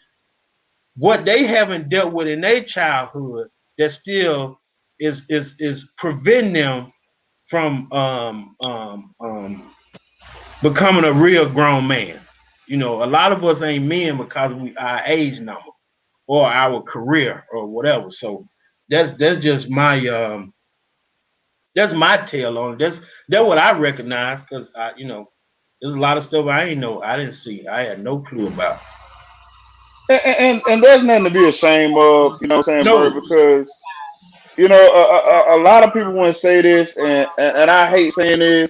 what they haven't dealt with in their childhood that still is preventing them from becoming a real grown man. A lot of us ain't men because our age number or our career or whatever. So that's just that's my tale on it. That's what I recognize because there's a lot of stuff I ain't know. I didn't see. I had no clue about. And there's nothing to be ashamed of, you know what I'm saying, Bert, No, because a lot of people want to say this, and I hate saying this,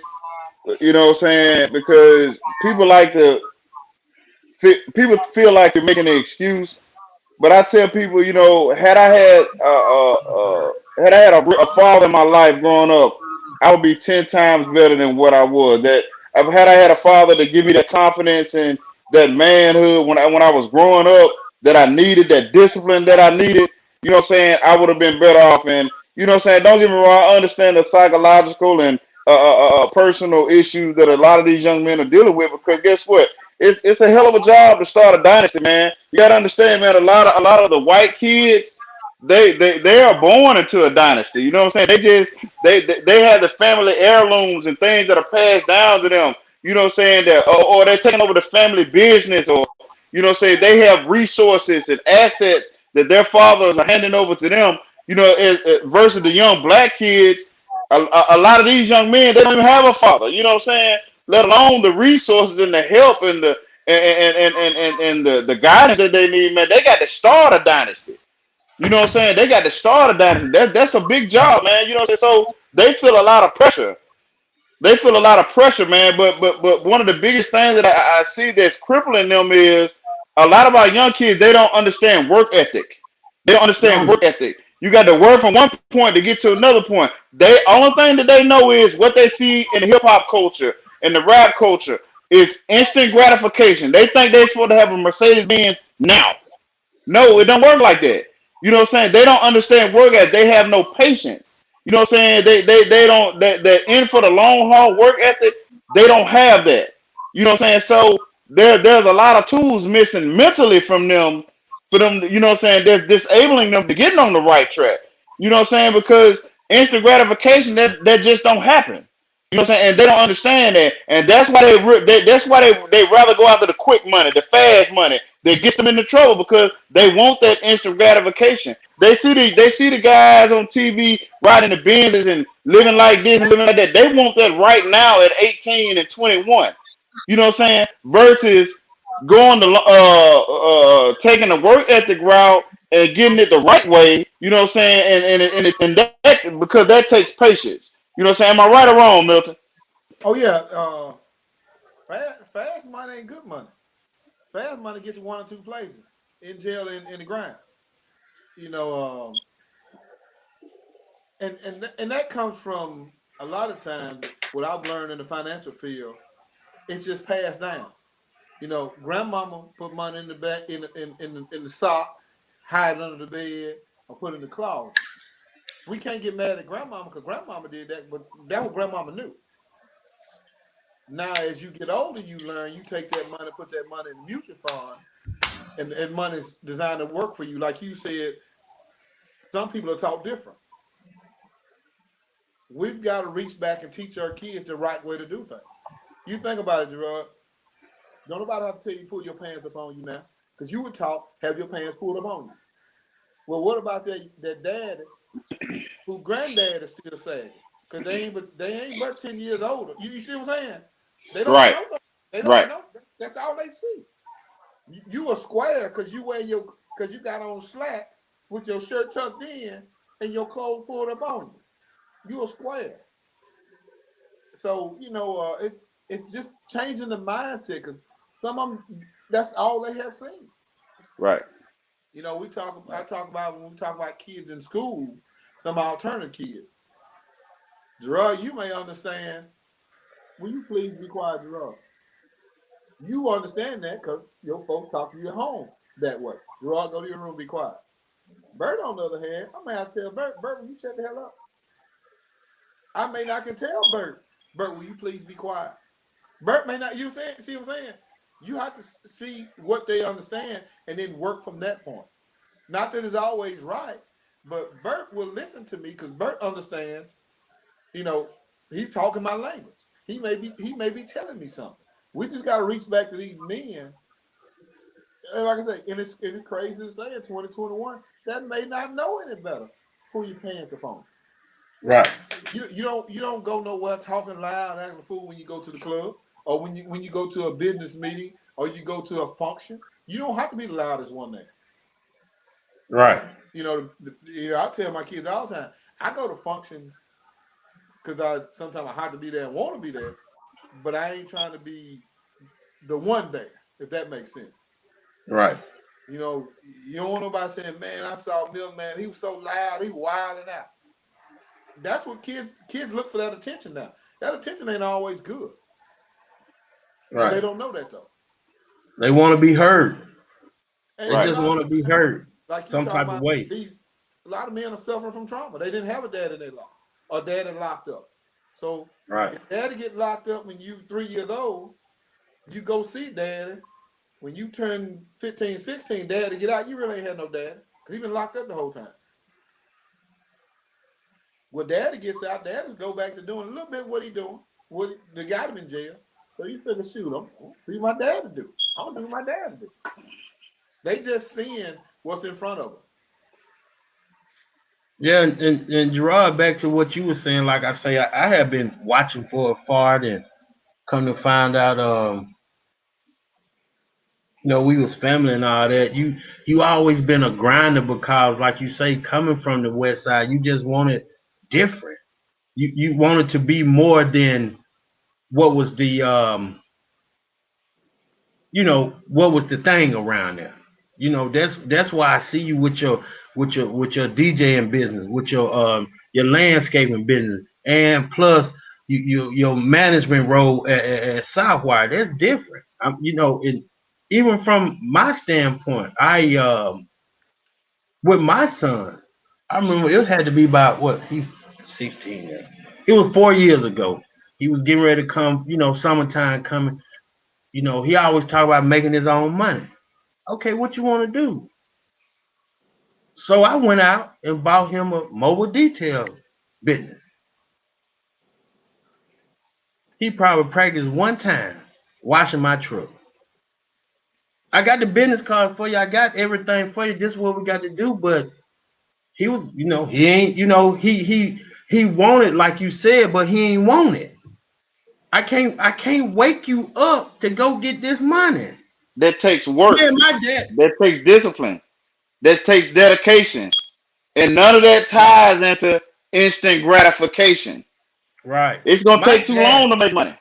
you know what I'm saying, because people feel like you're making an excuse. But I tell people, had I had a father in my life growing up, I would be 10 times better than what I was. Had I had a father to give me that confidence and that manhood when I was growing up, that I needed, that discipline that I needed, you know what I'm saying, I would have been better off. And you know what I'm saying, don't get me wrong, I understand the psychological and personal issues that a lot of these young men are dealing with. Because guess what? It's a hell of a job to start a dynasty, man. You gotta understand, man. A lot of the white kids, they are born into a dynasty. You know what I'm saying? They have the family heirlooms and things that are passed down to them. You know what I'm saying? That or they're taking over the family business, or you know what I'm saying, they have resources and assets that their fathers are handing over to them. Versus the young black kids, a lot of these young men, they don't even have a father. You know what I'm saying? Let alone the resources and the help and the guidance that they need, man. They got to start a dynasty. You know what I'm saying? They got to start a dynasty. That's a big job, man. You know what I'm saying? So they feel a lot of pressure. They feel a lot of pressure, man. But one of the biggest things that I see that's crippling them is a lot of our young kids. They don't understand work ethic. They don't understand no, work ethic. You got to work from one point to get to another point. They only thing that they know is what they see in the hip hop culture and the rap culture. It's instant gratification. They think they're supposed to have a Mercedes Benz now. No, it don't work like that. You know what I'm saying? They don't understand work ethic. They have no patience. You know what I'm saying? They don't they're in for the long haul work ethic. They don't have that. You know what I'm saying? So there's a lot of tools missing mentally from them for them. You know what I'm saying? They're disabling them to getting on the right track. You know what I'm saying? Because instant gratification that just don't happen. You know what I'm saying? And they don't understand that, and that's why they rather go after the quick money, the fast money that gets them into trouble because they want that instant gratification. They see the guys on TV riding the Benzes and living like this and living like that. They want that right now at 18 and 21. You know what I'm saying? Versus going to taking the work ethic route and getting it the right way. You know what I'm saying? And that because that takes patience. You know what I'm saying? Am I right or wrong, Milton? Oh yeah, fast money ain't good money. Fast money gets you one or two places in jail in the ground. You know, And that comes from a lot of times what I've learned in the financial field. It's just passed down. You know, grandmama put money in the back in the sock, hide it under the bed, or put it in the closet. We can't get mad at grandmama because grandmama did that, but that what grandmama knew. Now, as you get older, you learn. You take that money, put that money in the mutual fund, and money's designed to work for you. Like you said, some people are taught different. We've got to reach back and teach our kids the right way to do things. You think about it, Gerard. Don't nobody have to tell you pull your pants up on you now, because you were taught have your pants pulled up on you. Well, what about that dad who granddad is still sagging? Because they ain't but 10 years older. You see what I'm saying? They don't Right. know. They don't Right. know. That's all they see. You a square because because you got on slacks with your shirt tucked in and your clothes pulled up on you. You a square. So it's just changing the mindset because some of them that's all they have seen. Right. You know, I talk about when we talk about kids in school, some alternative kids. Gerard, you may understand. Will you please be quiet, Gerard? You understand that because your folks talk to you at home that way. Gerard, go to your room, be quiet. Bert, on the other hand, I may have to tell Bert, will you shut the hell up? I may not can tell Bert, will you please be quiet? Bert may not. See what I'm saying? You have to see what they understand and then work from that point. Not that it's always right, but Bert will listen to me because Bert understands. You know, he's talking my language. He may be telling me something. We just got to reach back to these men. And like I say, and it's crazy to say in 2021 that may not know any better. Pull your pants upon. Right. You don't go nowhere talking loud, acting a fool when you go to the club or when you go to a business meeting or you go to a function. You don't have to be the loudest one there. Right. I tell my kids all the time. I go to functions because sometimes I have to be there and want to be there, but I ain't trying to be the one there. If that makes sense. Right. You don't want nobody saying, "Man, I saw Milkman. He was so loud. He wilding out." That's what kids look for that attention now. That attention ain't always good, but they Right. don't know that though. They want to be heard. And They a Right. just lot want of to be times, heard like you some talking type of about, way. a lot of men are suffering from trauma. They didn't have a dad in their life, or daddy locked up. So Right. if daddy get locked up when you 3 years old, you go see daddy. When you turn 15, 16, daddy get out, you really ain't had no daddy because he been locked up the whole time. When daddy gets out, daddy go back to doing a little bit what he doing. They got him in jail. So you figure, shoot, I'm see my dad to do. I'm gonna do what my dad to do. They just seeing what's in front of them. Yeah, and Gerard, back to what you were saying, like I say, I have been watching for a fart and come to find out, we was family and all that. You always been a grinder because, like you say, coming from the West Side, you just wanted different. You wanted to be more than what was what was the thing around there. That's why I see you with your DJing business, with your landscaping business, and plus your management role at Southwire. That's different. And even from my standpoint, I with my son, I remember it had to be about what he 16 now. It was 4 years ago. He was getting ready to come, summertime coming. He always talk about making his own money. Okay, what you want to do? So I went out and bought him a mobile detail business. He probably practiced one time washing my truck. I got the business cards for you. I got everything for you. This is what we got to do. But he was, he ain't, he wanted like you said, but he ain't want it. I can't wake you up to go get this money. That takes work. Yeah, my dad. That takes discipline. That takes dedication. And none of that ties into instant gratification. Right. It's gonna My take too dad. long to make money.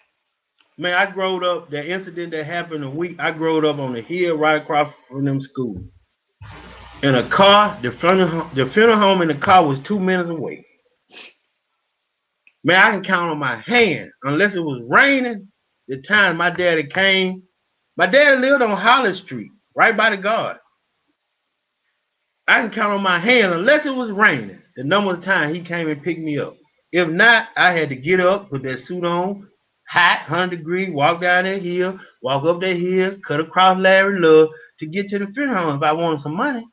Man, I growed up. The incident that happened a week. I growed up on the hill right across from them schools. In a car, the funeral home in the car was 2 minutes away. Man, I can count on my hand, unless it was raining. The time my daddy came, my daddy lived on Hollis Street, right by the guard. I can count on my hand, unless it was raining, the number of times he came and picked me up. If not, I had to get up, put that suit on, hot, 100 degrees, walk down that hill, walk up that hill, cut across Larry Love to get to the funeral home if I wanted some money.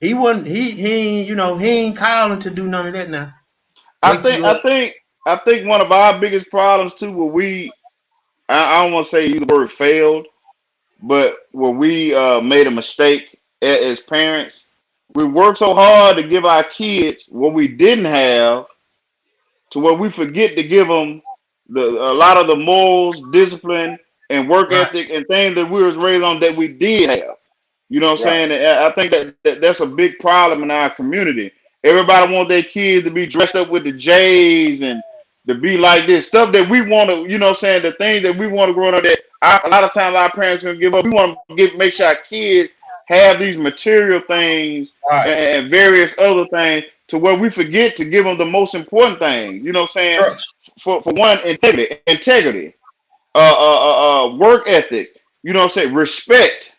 He wasn't, he ain't calling to do none of that now. I Wake think you I up. think I think one of our biggest problems too, where I don't want to say use the word failed, but where we made a mistake as parents, we work so hard to give our kids what we didn't have, to where we forget to give them a lot of the morals, discipline, and work Right, ethic and things that we was raised on that we did have. You know what I'm right, saying? And I think that's a big problem in our community. Everybody want their kids to be dressed up with the J's and to be like this stuff that we want to. You know what I'm saying? The things that we want to grow up that a lot of times our parents gonna give up. We want to make sure our kids have these material things right. and various other things to where we forget to give them the most important thing. You know what I'm saying? Trust. For one, integrity, work ethic. You know what I'm saying? Respect.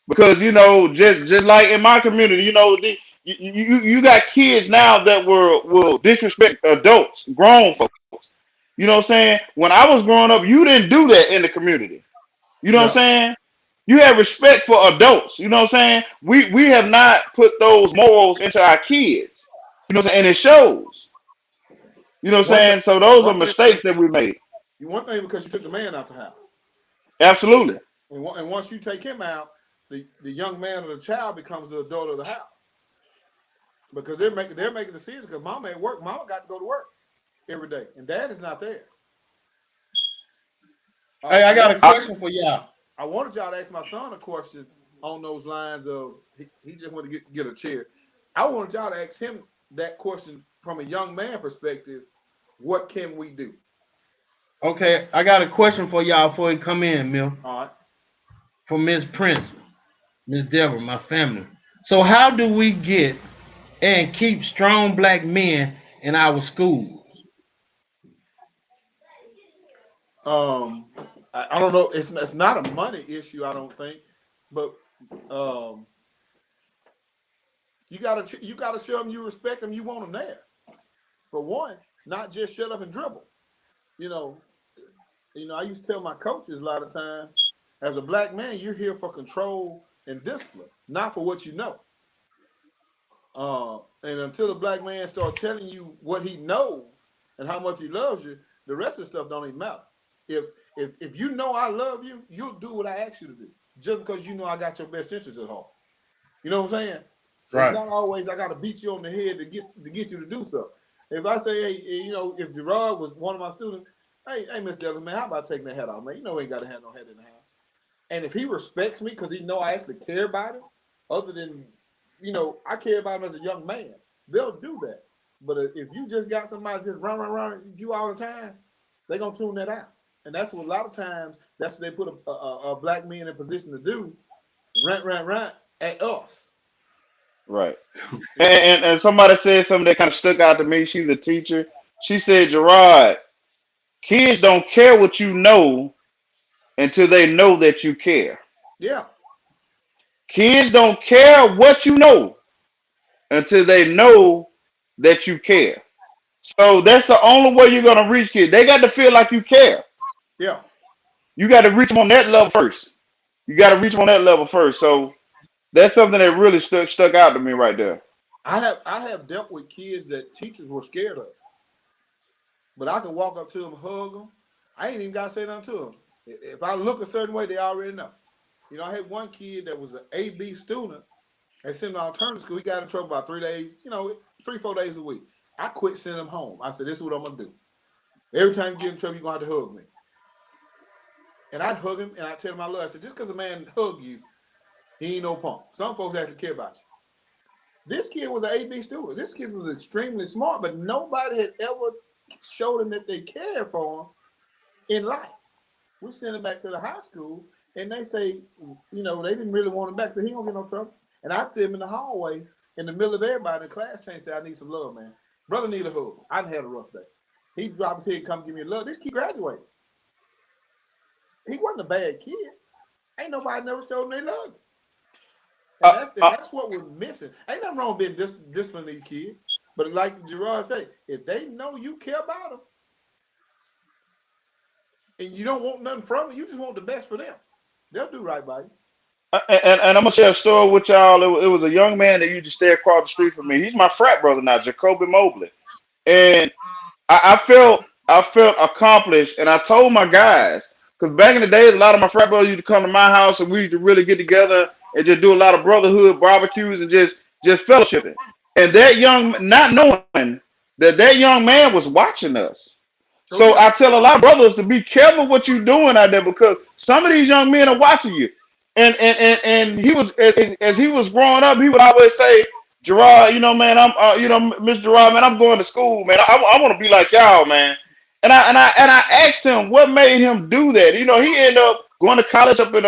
Because just like in my community, you got kids now that will disrespect adults, grown folks. You know what I'm saying? When I was growing up, you didn't do that in the community. You know what Yeah. I'm saying? You have respect for adults. You know what I'm saying? We have not put those morals into our kids. You know what I'm saying? And it shows. You know what I'm One thing, saying? So those are one thing because mistakes that we made. you took the man out the house, Absolutely. and once you take him out, the young man or the child becomes the adult of the house because they're making decisions because mama at work, mama got to go to work every day, and dad is not there. Hey, I I got want a question for y'all. I wanted y'all to ask my son a question on those lines of he just wanted to get a chair. I wanted y'all to ask him that question from a young man perspective. What can we do? Okay, I got a question for y'all before you come in, Mill. All right. For Miss Prince, Miss Deborah, my family. So how do we get and keep strong black men in our schools? Um, I don't know. It's not a money issue. I don't think, but um, you gotta show them you respect them. You want them there for one, not just shut up and dribble. You know, I used to tell my coaches a lot of times, as a black man, you're here for control and discipline, not for what you know. And until the black man start telling you what he knows and how much he loves you, the rest of the stuff don't even matter. If if you know I love you, you'll do what I ask you to do, just because you know I got your best interest at heart. You know what I'm saying? It's Right. not always I got to beat you on the head to get you to do something. If I say, hey, if Gerard was one of my students, hey, Mr. Ellis, man, how about taking that hat off, man? You know, we ain't got to have no head in the house. And if he respects me because he know I actually care about him, other than I care about him as a young man, they'll do that. But if you just got somebody just run you all the time, they're gonna tune that out. And that's what a lot of times that's what they put a black man in a position to do, rant at us. Right. You know, And somebody said something that kind of stuck out to me. She's a teacher. She said, Gerard, kids don't care what you know until they know that you care. yeah, Kids don't care what you know until they know that you care. So that's the only way you're gonna reach kids. They got to feel like you care. yeah. You got to reach them on that level first. You got to reach them on that level first. So that's something that really stuck out to me right there. I have dealt with kids that teachers were scared of, but I can walk up to them, hug them. I ain't even got to say nothing to them. If I look a certain way, they already know. I had one kid that was an AB student. They sent him to alternative school. He got in trouble about 3 days, 3, 4 days a week. I quit sending him home. I said, this is what I'm going to do. Every time you get in trouble, you're going to have to hug me. And I'd hug him and I'd tell him I love him. I said, just because a man hug you, he ain't no punk. Some folks actually care about you. This kid was an AB student. This kid was extremely smart, but nobody had ever showed him that they cared for him in life. We sent him back to the high school, and they say, they didn't really want him back, so he don't get no trouble. And I see him in the hallway, in the middle of everybody in the class change, say, I need some love, man. Brother need a hug. I done had a rough day. He dropped his head, come give me a love. This kid graduated. He wasn't a bad kid. Ain't nobody never showed him they love him. And that's what we're missing. Ain't nothing wrong with being disciplining these kids. But like Gerard said, if they know you care about them and you don't want nothing from it, you just want the best for them. They'll do right by you. And I'm gonna share a story with y'all. It was a young man that used to stay across the street from me. He's my frat brother now, Jacoby Mobley. And I felt accomplished, and I told my guys because back in the day, a lot of my frat brothers used to come to my house, and we used to really get together and just do a lot of brotherhood barbecues and just fellowshipping. And that not knowing that young man was watching us. Oh So yeah. I tell a lot of brothers to be careful what you're doing out there because some of these young men are watching you. And he was as he was growing up, he would always say, Gerard, man, Mr. Gerard, man, I'm going to school, man. I want to be like y'all, man. And I asked him what made him do that. He ended up going to college up in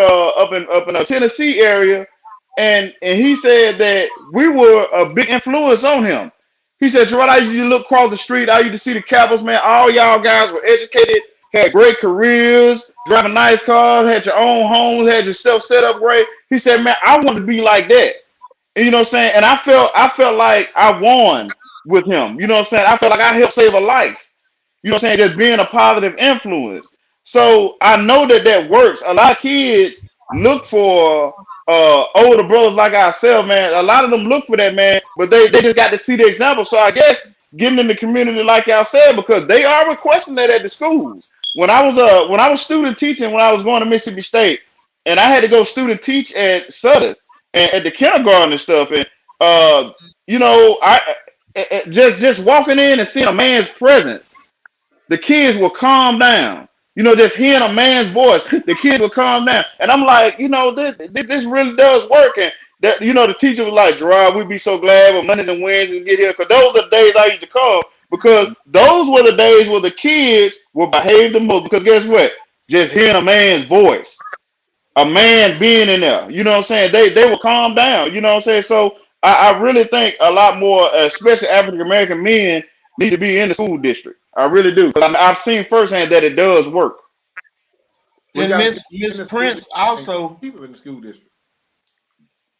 a Tennessee area, and he said that we were a big influence on him. He said, Gerard, I used to look across the street. I used to see the Capitals, man. All y'all guys were educated, had great careers, driving nice cars, had your own homes, had your stuff set up great. He said, man, I want to be like that. And you know what I'm saying? And I felt like I won with him. You know what I'm saying? I felt like I helped save a life. You know what I'm saying? Just being a positive influence. So I know that works. A lot of kids look for older brothers like ourselves, man. A lot of them look for that, man, but they just got to see the example. So I guess getting in the community like y'all said, because they are requesting that at the schools. When I was student teaching when I was going to Mississippi State, and I had to go student teach at Sutter and at the kindergarten and stuff, and just walking in and seeing a man's presence, the kids will calm down. Just hearing a man's voice, the kids will calm down. And I'm like, this really does work. And the teacher was like, Gerard, we'd be so glad when Mondays and Wednesdays get here, because those are the days I used to come, because those were the days where the kids will behave the most. Because guess what? Just hearing a man's voice, a man being in there, you know what I'm saying? They will calm down, you know what I'm saying? So I really think a lot more, especially African American men, need to be in the school district. I really do, because I've seen firsthand that it does work. We And got to get Miss them in the school Prince district and also keep them in the school district.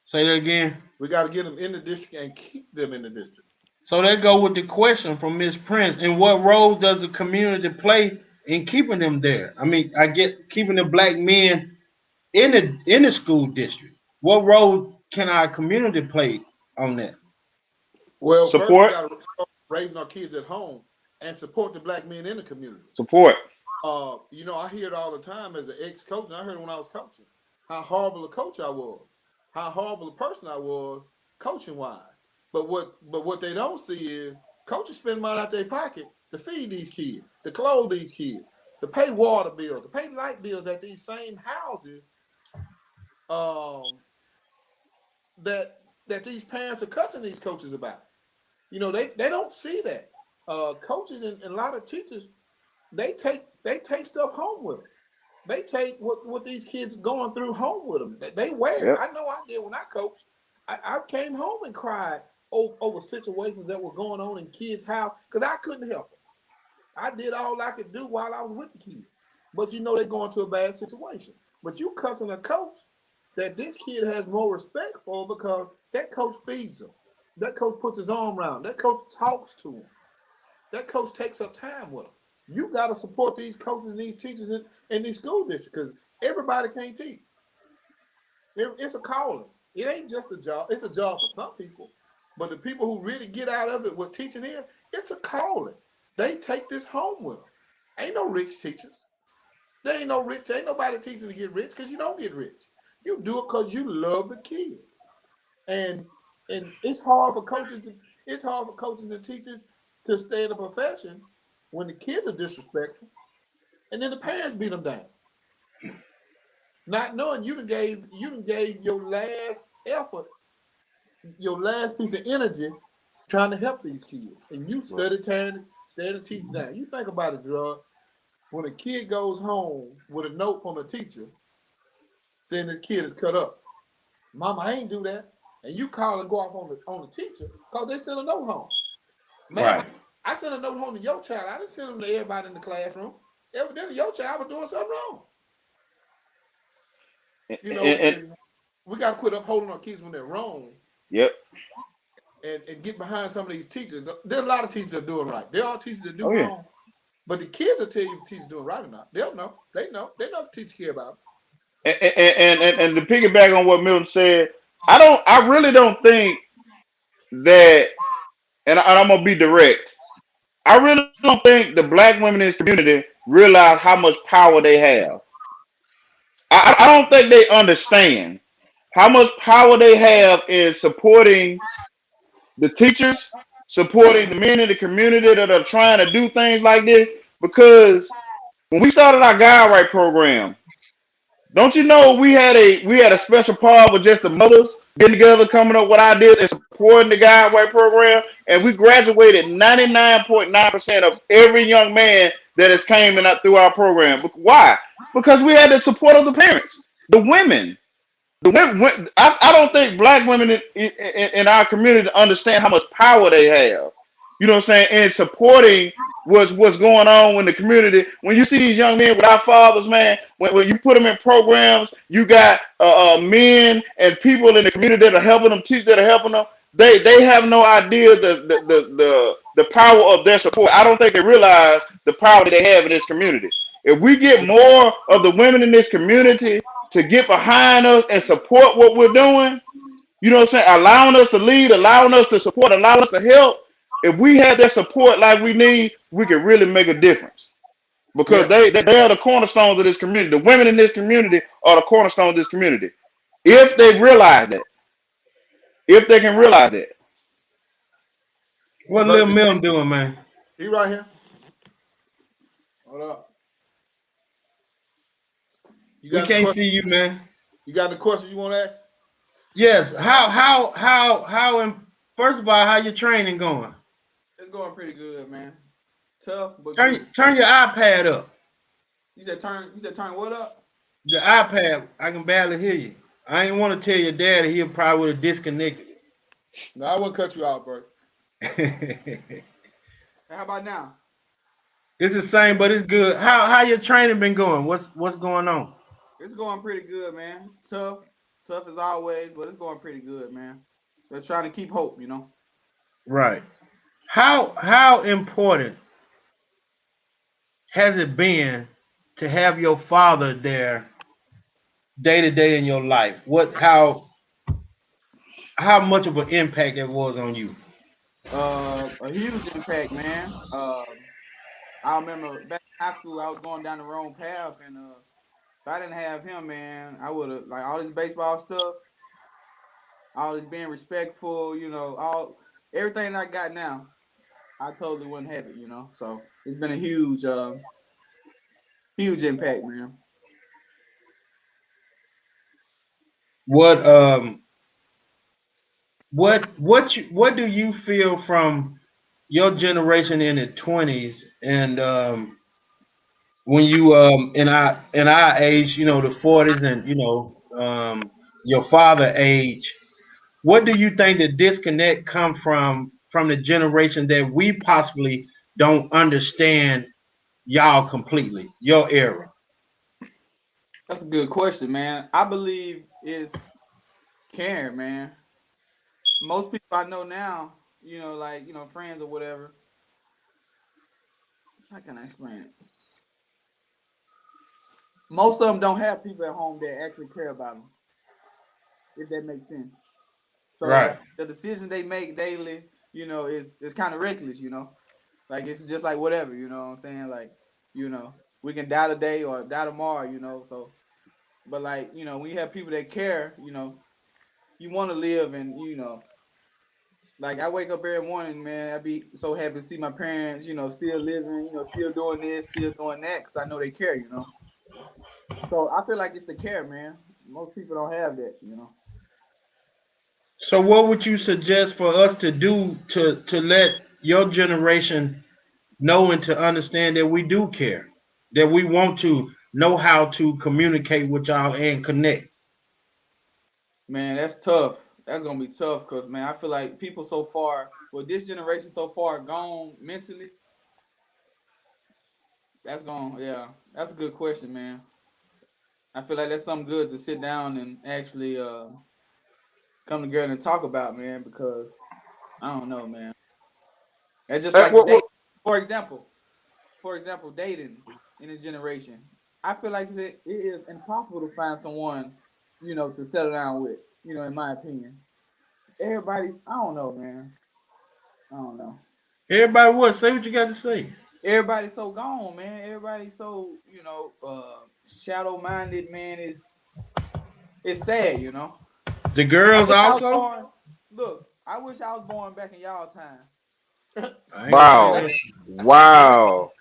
say that again. We got to get them in the district and keep them in the district. So that go with the question from Miss Prince. And what role does the community play in keeping them there? I mean, I get keeping the black men in the school district. What role can our community play on that? Well, first we Support, got to start raising our kids at home and support the black men in the community. support. I hear it all the time as an ex-coach, and I heard it when I was coaching, how horrible a coach I was, how horrible a person I was coaching wise. But what they don't see is coaches spend money out their pocket to feed these kids, to clothe these kids, to pay water bills, to pay light bills at these same houses um, that these parents are cussing these coaches about. They don't see that. Coaches and a lot of teachers, they take stuff home with them. They take what these kids going through home with them. They wear it. Yep. I know I did when I coached. I came home and cried over situations that were going on in kids' house because I couldn't help them. I did all I could do while I was with the kids. But they're going to a bad situation. But you cussing a coach that this kid has more respect for because that coach feeds him. That coach puts his arm around him. That coach talks to him. That coach takes up time with them. You got to support these coaches and these teachers in these school districts because everybody can't teach. It's a calling. It ain't just a job. It's a job for some people. But the people who really get out of it, what teaching is, it's a calling. They take this home with them. Ain't no rich teachers. There ain't nobody teaching to get rich because you don't get rich. You do it because you love the kids. And it's hard for coaches and teachers to stay in a profession when the kids are disrespectful and then the parents beat them down. Not knowing you done gave your last effort, your last piece of energy trying to help these kids. And you study the teacher down. You think about it, Gerard. When a kid goes home with a note from a teacher saying this kid is cut up, Mama, I ain't do that. And you call and go off on the teacher because they sent a note home. Ma'am, Right. I sent a note home to your child. I didn't send them to everybody in the classroom. Evidently, your child was doing something wrong. You know, And and we got to quit upholding our kids when they're wrong yep. and get behind some of these teachers. There's a lot of teachers that are doing right. There are teachers that do Oh yeah. wrong, but the kids will tell you if the teacher's doing right or not. They'll know. They know. They know if the teacher care about them. And to piggyback on what Milton said, I really don't think that, and I'm gonna be direct. I really don't think the black women in this community realize how much power they have. I don't think they understand how much power they have in supporting the teachers, supporting the men in the community that are trying to do things like this. Because when we started our guide right program, don't you know we had a special part with just the mothers getting together, coming up with ideas and supporting the guide right program, and we graduated 99.9% of every young man that has came in through our program. Why? Because we had the support of the parents, the women. I don't think black women in our community understand how much power they have. You know what I'm saying? And supporting what's going on in the community. When you see these young men without fathers, man, when you put them in programs, you got men and people in the community that are helping them, teach that are helping them. They have no idea the power of their support. I don't think they realize the power that they have in this community. If we get more of the women in this community to get behind us and support what we're doing, you know what I'm saying? Allowing us to lead, allowing us to support, allowing us to help. If we have that support like we need, we can really make a difference. Because Yeah. they are the cornerstones of this community. The women in this community are the cornerstones of this community. If they realize that, if they can realize that. What Lil Versus Milton doing, man? he right here. Hold up. You We got the can't question? see you, man. You got the question you want to ask? Yes. First of all, how your training going? It's going pretty good, man. Tough but good. Turn your iPad up. You said turn. You said turn what up? The iPad, I can barely hear you. I ain't want to tell your daddy he probably would have disconnected No, I wouldn't cut you out, bro. it. How about now? It's the same, but it's good. How your training been going? What's going on? It's going pretty good, man. Tough as always, but it's going pretty good, man. We're trying to keep hope, you know. Right. How important has it been to have your father there day to day in your life? How much of an impact it was on you? A huge impact, man. I remember back in high school, I was going down the wrong path, and if I didn't have him, man, I would have like all this baseball stuff, all this being respectful, you know, all everything I got now. I totally wouldn't have it, you know. So it's been a huge impact, man. What what do you feel from your generation in the 20s and when you in our age, the 40s and your father age, what do you think the disconnect come from the generation that we possibly don't understand y'all completely, your era? That's a good question, man. I believe it's caring, man. Most people I know now, you know, like friends or whatever. How can I explain it? Most of them don't have people at home that actually care about them, if that makes sense. So Right. like the decision they make daily, is kind of reckless, Like it's just like whatever, you know what I'm saying? Like, we can die today or die tomorrow, So, but like, when you have people that care, you want to live, and like I wake up every morning, man. I be so happy to see my parents, still living, still doing this, still doing that, because I know they care. So I feel like it's the care, man. Most people don't have that. So what would you suggest for us to do to let your generation know and to understand that we do care, that we want to know how to communicate with y'all and connect? Man, that's tough. That's gonna be tough because man, I feel like people so far. with this generation so far gone mentally, that's gone. Yeah, that's a good question, man. I feel like that's something good to sit down and actually come together and talk about, man. Because I don't know, man. It's just like What? dating. For example, dating in this generation. I feel like it is impossible to find someone, to settle down with. In my opinion, everybody's. I don't know, man. I don't know. Everybody, what? Say what you got to say. Everybody's so gone, man. Everybody's so shadow minded, man. It's sad, The I girls wish I was also. born. Look, I wish I was born back in y'all time. I ain't gonna say Wow, that. For real, wow.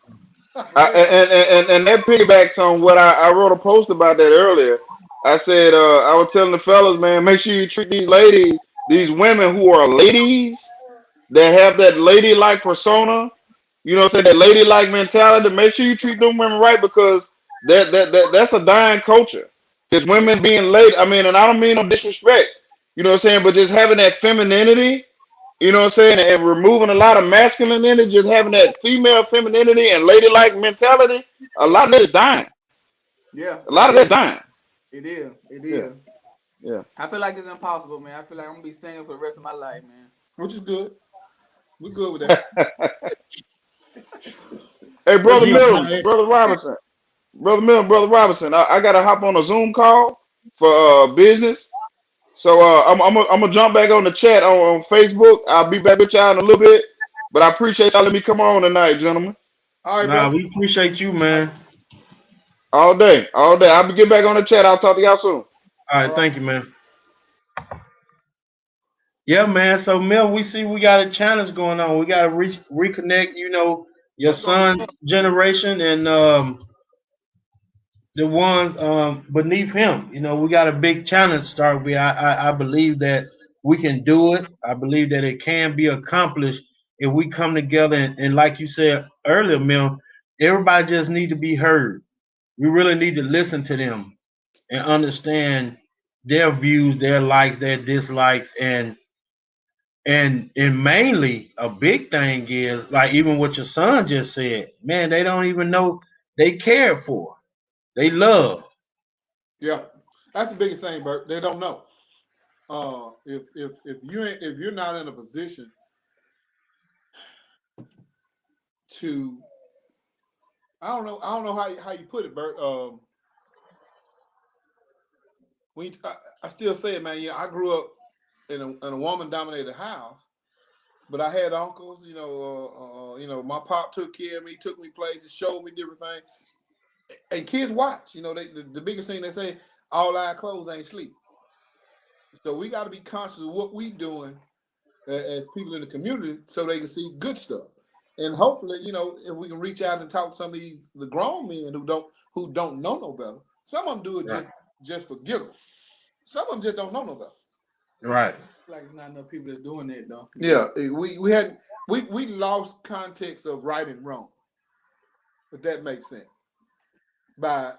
for real. And that piggybacks on what I wrote a post about that earlier. I said I was telling the fellas, man, make sure you treat these ladies, these women who are ladies that have that ladylike persona. You know, what I'm saying, that ladylike mentality. Make sure you treat them women right because that's a dying culture. Just women being lady. I mean, and I don't mean no disrespect. You know what I'm saying, but just having that femininity. You know what I'm saying? And removing a lot of masculine energy, just having that female femininity and ladylike mentality, a lot of that is dying. Yeah, A it lot of that's is. dying. It is. It Yeah, is. yeah. I feel like it's impossible, man. I feel like I'm gonna be single for the rest of my life, man. which is good. We're good with that. Hey, But brother you know, Yeah, Mills, man. brother Robinson, brother Mills, brother Robinson. I gotta hop on a Zoom call for business. So I'm gonna jump back on the chat on Facebook. I'll be back with y'all in a little bit. But I appreciate y'all letting me come on tonight, gentlemen. all right, Nah, brother. we appreciate you, All right. man. All day, all day. I'll be get back on the chat. I'll talk to y'all soon. All All right, right. thank you, man. Yeah, man. So, Mel, we see we got a challenge going on. We got to reconnect. Your What's gonna be son's fun? generation and the ones beneath him. We got a big challenge to start with. I believe that we can do it. I believe that it can be accomplished if we come together and like you said earlier, Mel, everybody just need to be heard. We really need to listen to them and understand their views, their likes, their dislikes, and mainly a big thing is like even what your son just said, man, they don't even know they cared for. They love. Yeah, that's the biggest thing, Bert. They don't know. If you're not in a position to, I don't know how you put it, Bert. I still say it, man. Yeah, I grew up in a woman dominated house, but I had uncles. My pop took care of me, took me places, showed me different things, and kids watch. The biggest thing they say, all our clothes ain't sleep. So we got to be conscious of what we doing as people in the community, so they can see good stuff. And hopefully, if we can reach out and talk to some of the grown men who don't know no better. Some of them do it Right. just for giggles. Some of them just don't know no better. Right. Like it's not enough people that's doing that though. Yeah, we lost context of right and wrong, if that makes sense. By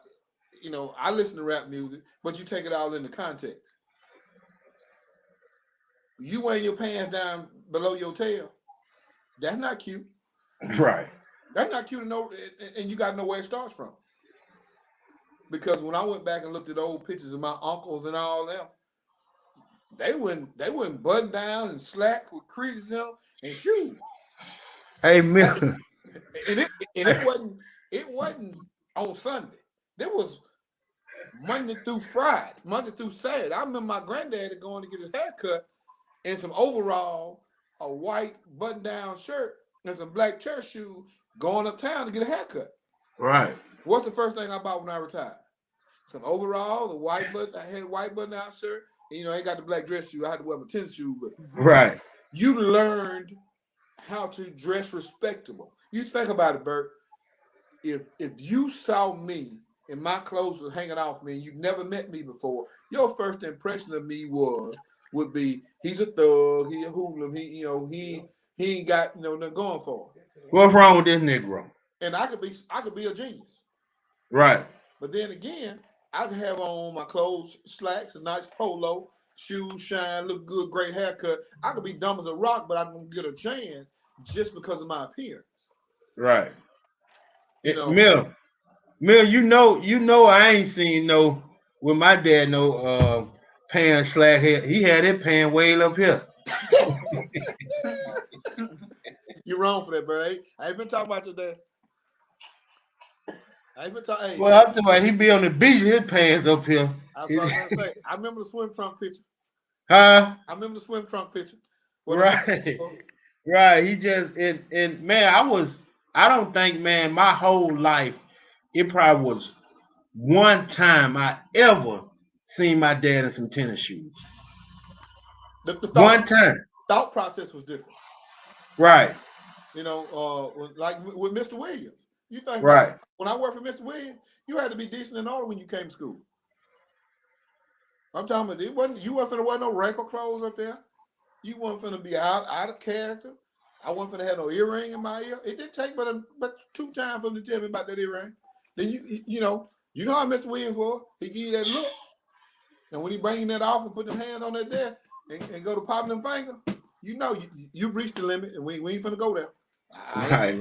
I listen to rap music, but you take it all into context. You wearing your pants down below your tail, that's not cute. Right. That's not cute to know, and you got to know where it starts from. Because when I went back and looked at old pictures of my uncles and all them, they wouldn't button down and slack with creases in them and shoes. Hey, And Mel. it wasn't on Sunday. There was Monday through Saturday. I remember my granddaddy going to get his hair cut in some overall, a white button-down shirt, and some black church shoes, going uptown to get a haircut. Right. What's the first thing I bought when I retired? Some overall, the white button. I had a white button-down shirt. And, I ain't got the black dress shoe. I had to wear my tennis shoe, but Right. you learned how to dress respectable. You think about it, Bert. If you saw me and my clothes was hanging off me and you've never met me before, your first impression of me would be he's a thug, he a hoodlum, he ain't got nothing going for him. What's wrong with this Negro? And I could be a genius. Right. But then again, I could have on my clothes, slacks, a nice polo, shoes shine, look good, great haircut. I could be dumb as a rock, but I'm gonna get a chance just because of my appearance. Right. You know, Mill, you know, I ain't seen no with my dad no pan slack here. He had it pan way up here. you're wrong for that, bro. I ain't been talking about your dad. I ain't been talking. Hey, Well, I'm talking about he be on the beach, his pants up here. I was gonna say. I remember the swim trunk picture. Huh? I remember the swim trunk picture. Right. Right. He just and man, I don't think, man, my whole life, it probably was one time I ever seen my dad in some tennis shoes. The One time. thought process was different. Right. You know, like with Mr. Williams. You think Right. when I worked for Mr. Williams, you had to be decent in order when you came to school. I'm talking about you wasn't finna wear no wrinkled clothes up there. You wasn't finna be out of character. I wasn't finna have no earring in my ear. It didn't take but 2 times for him to tell me about that earring. Then you know how Mr. Williams was. He give you that look. And when he bring that off and put them hands on that there and go to popping them fingers, you reached the limit and we ain't finna go there. I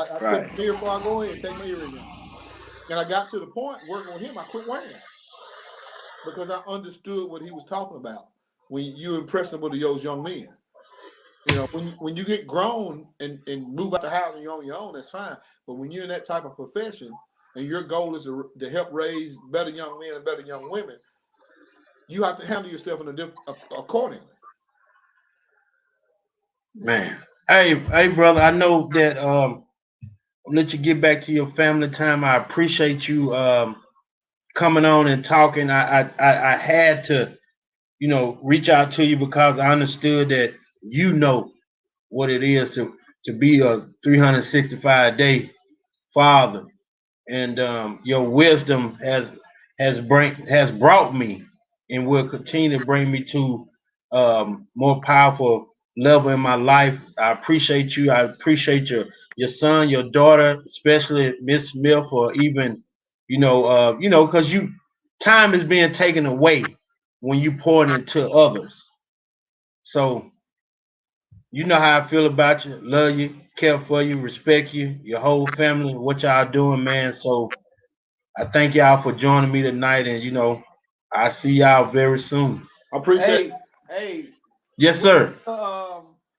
took the beer before I go in and take my earring off. And I got to the point working with him, I quit wearing it. Because I understood what he was talking about when you're impressionable to those young men. You know, when you get grown and move out the house and you're on your own, that's fine. But when you're in that type of profession and your goal is to help raise better young men and better young women, you have to handle yourself accordingly. Man. Hey, brother, I know that I'll let you get back to your family time. I appreciate you coming on and talking. I had to, reach out to you because I understood that you know what it is to be a 365-day father, and your wisdom has brought me and will continue to bring me to more powerful level in my life. I appreciate you. I appreciate your son, your daughter, especially Miss Smith, for even because time is being taken away when you pour it into others. So you know how I feel about you, love you, care for you, respect you, your whole family, what y'all doing, man. So I thank y'all for joining me tonight, and I see y'all very soon. I appreciate it. Hey, Yes, sir.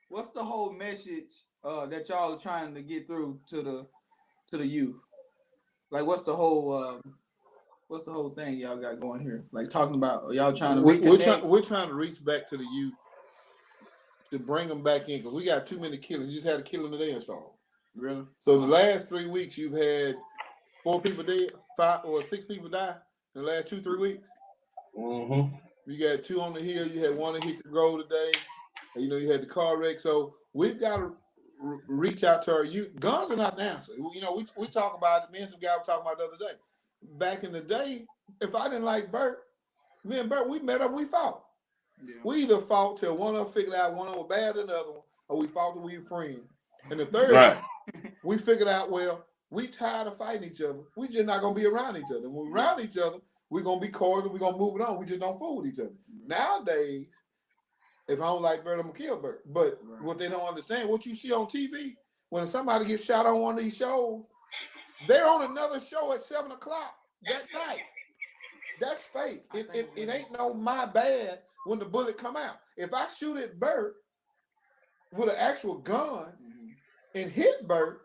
what's the whole message that y'all are trying to get through to the youth? Like, what's the whole thing y'all got going here? Like, talking about y'all trying to reconnect? We're trying to reach back to the youth to bring them back in because we got too many killings. You just had a killing today in Charlotte. Really? So the last 3 weeks, you've had 4 people dead, 5 or 6 people die in the last 2-3 weeks. Mm-hmm. You got 2 on the hill. You had 1 in Hickory Grove today. And, you had the car wreck. So we've got to reach out to our youth. Guns are not the answer. We talk about it. Me and some guy were talking about the other day. Back in the day, if I didn't like Bert, me and Bert, we met up, we fought. Yeah. We either fought till one of them figured out one of them was better than the other one, or we fought till we were friends. And the third one, we figured out, well, we tired of fighting each other. We just not going to be around each other. When we're around each other, we're going to be cordial. We're going to move it on. We just don't fool with each other. Nowadays, if I don't like Bert, I'm going to kill Bert. But what they don't understand, what you see on TV, when somebody gets shot on one of these shows, they're on another show at 7 o'clock that night. That's fake. It ain't no my bad when the bullet come out. If I shoot at Bert with an actual gun and hit Bert,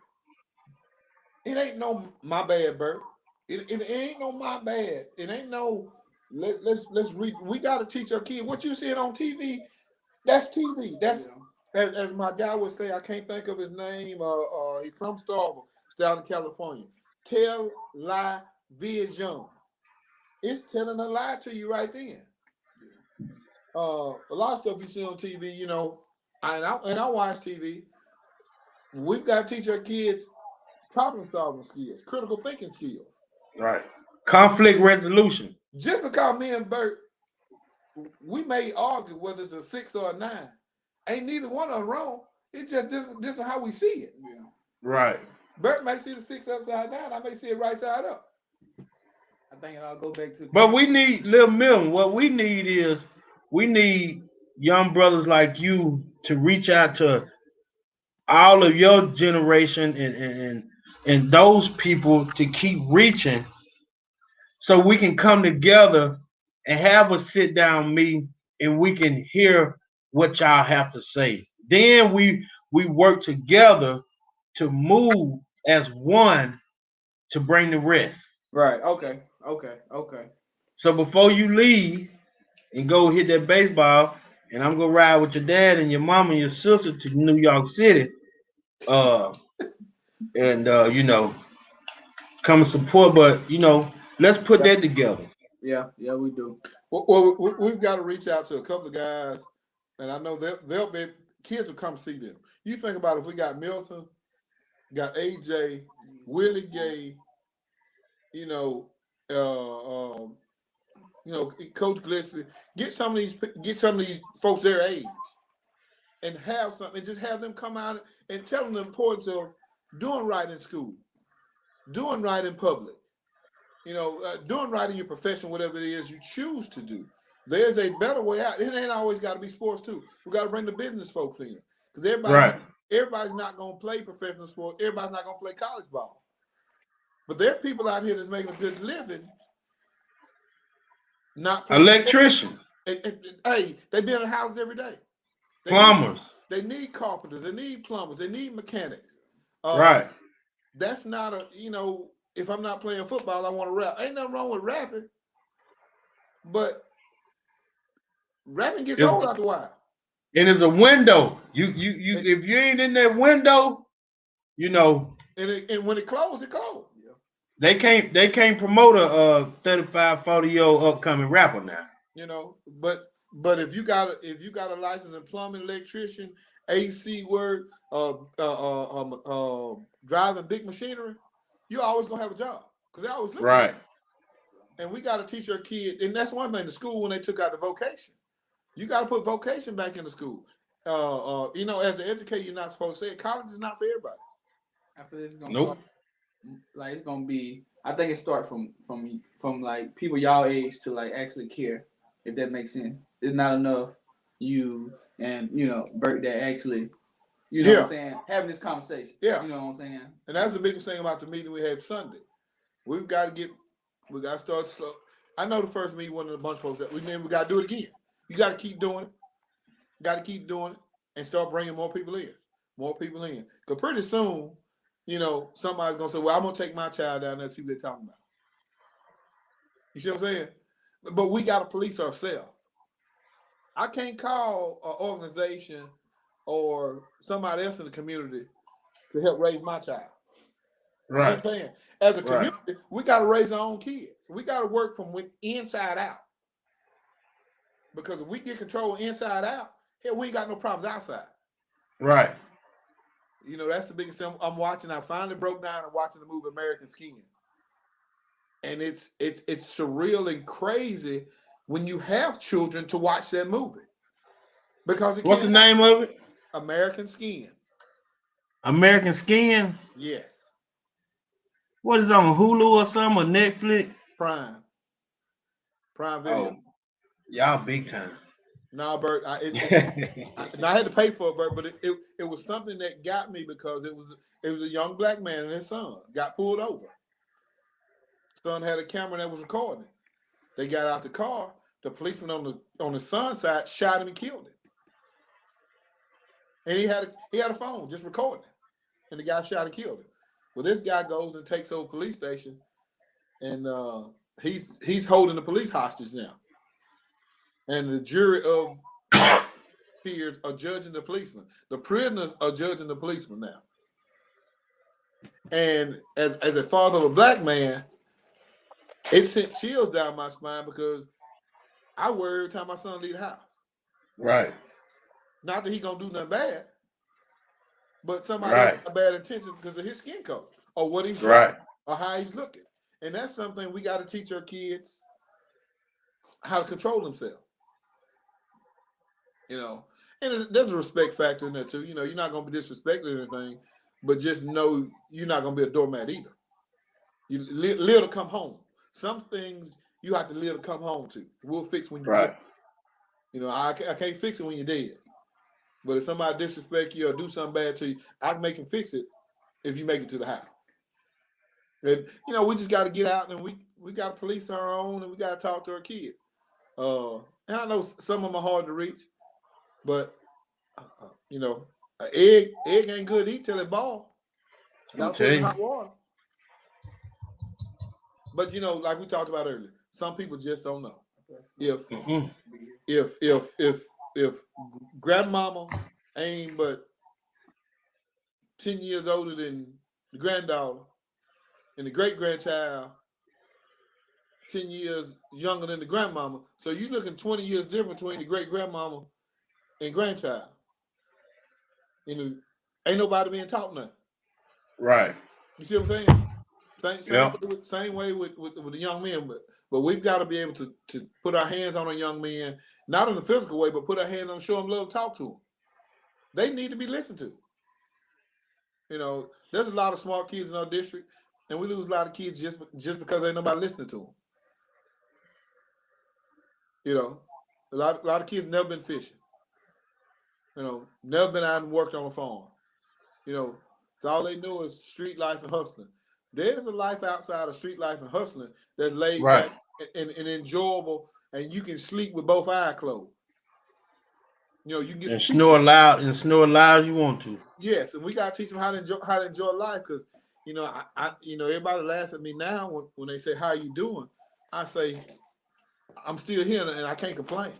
it ain't no my bad, Bert. It ain't no my bad. It ain't no let's read. We got to teach our kids what you see on TV. That's TV. That's as my guy would say. I can't think of his name. He's from Starville, down in California. Tell, lie, vision. It's telling a lie to you right then. A lot of stuff you see on TV, and I watch TV. We've got to teach our kids problem solving skills, critical thinking skills. Right. Conflict resolution. Just because me and Bert, we may argue whether it's a 6 or a 9. Ain't neither one of them wrong. It's just this is how we see it. Yeah. Right. Bert may see the 6 upside down. I may see it right side up. I think I'll go back to. But we need, Lil Milton, what we need is we need young brothers like you to reach out to all of your generation and those people to keep reaching so we can come together and have a sit down meeting and we can hear what y'all have to say. Then we work together to move as one to bring the rest. Right. Okay. Okay. Okay. So before you leave and go hit that baseball, and I'm gonna ride with your dad and your mom and your sister to New York City, uh, and come and support. But let's put Yeah. that together. Yeah. Yeah. We do. Well, we've got to reach out to a couple of guys, and I know they'll be kids will come see them. You think about if we got Milton, got AJ, Willie Gay, you know, Coach Gillespie, get some of these folks their age, and have something, and just have them come out and tell them the importance of doing right in school, doing right in public, doing right in your profession, whatever it is you choose to do. There's a better way out. It ain't always got to be sports too. We got to bring the business folks in because Right. everybody's not going to play professional sports. Everybody's not going to play college ball. But there are people out here that's making a good living, not playing. Electrician, Hey, they be in the house every day. plumbers. They need carpenters. They need plumbers. They need mechanics. Right. That's not if I'm not playing football, I want to rap. Ain't nothing wrong with rapping, but rapping gets old after a while. And it's a window. You if you ain't in that window, And when it closed, it closed. they can't promote a 35, 40-year-old upcoming rapper now. But if you got a license in plumbing, electrician, AC work, driving big machinery, you're always gonna have a job because they always look. Right. And we got to teach our kids, and that's one thing. The school when they took out the vocation, you got to put vocation back in the school. As an educator, you're not supposed to say it. College is not for everybody. After this, it's gonna Nope. start. Like it's gonna be. I think it starts from like people y'all age to like actually care. If that makes sense, it's not enough you and Bert that actually, what I'm saying, having this conversation. Yeah. You know what I'm saying. And that's the biggest thing about the meeting we had Sunday. We got to start slow. I know the first meeting wasn't a bunch of folks that we got to do it again. You got to keep doing it. Got to keep doing it and start bringing more people in. Because pretty soon, somebody's going to say, well, I'm going to take my child down there and see what they're talking about. You see what I'm saying? But we got to police ourselves. I can't call an organization or somebody else in the community to help raise my child. Right. You know what I'm saying? As a community, we got to raise our own kids. We got to work from inside out. Because if we get control inside out, hell, we ain't got no problems outside. Right. That's the biggest thing I'm watching. I finally broke down and watching the movie American Skin. And it's surreal and crazy when you have children to watch that movie. Because what's the name of it? American Skin. American Skins? Yes. What is it on Hulu or something or Netflix? Prime Video. Oh, y'all big time. No, Bert. I had to pay for it, Bert, but it was something that got me because it was a young black man and his son got pulled over. Son had a camera that was recording. They got out the car. The policeman on the son's side shot him and killed him. And he had a phone just recording, and the guy shot and killed him. Well, this guy goes and takes over police station, and he's holding the police hostage now. And the jury of peers are judging the policeman. The prisoners are judging the policeman now. And as a father of a black man, it sent chills down my spine because I worry every time my son leave the house. Right. Not that he gonna do nothing bad, but somebody Right. got bad intention because of his skin color or what he's Right. or how he's looking. And that's something we got to teach our kids how to control themselves. And there's a respect factor in there too. You're not gonna be disrespected or anything, but just know you're not gonna be a doormat either. You live to come home. Some things you have to live to come home to. We'll fix when you Right. You know, I can't fix it when you're dead. But if somebody disrespect you or do something bad to you, I can make him fix it if you make it to the house. And you know, we just got to get out and we got to police our own and we got to talk to our kids. And I know some of them are hard to reach, but you know, an egg ain't good to eat till it ball. You got to put it in hot water. But you know, like we talked about earlier, some people just don't know. If grandmama ain't but 10 years older than the granddaughter and the great grandchild 10 years younger than the grandmama, so you looking 20 years different between the great grandmama and grandchild. You know, ain't nobody being taught nothing. Right. You see what I'm saying? Same way with the young men, but we've got to be able to put our hands on a young man, not in a physical way, but put our hands on, show them love, talk to them. They need to be listened to. You know, there's a lot of smart kids in our district, and we lose a lot of kids just because ain't nobody listening to them. You know, a lot of kids never been fishing. You know, never been out and worked on a farm. You know, so all they know is street life and hustling. There's a life outside of street life and hustling that's laid back and enjoyable, and you can sleep with both eyes closed. You know, you can get and snore loud as you want to. Yes, and we gotta teach them how to enjoy life, because you know, I you know, everybody laughs at me now when they say, "How you doing?" I say, "I'm still here and I can't complain,"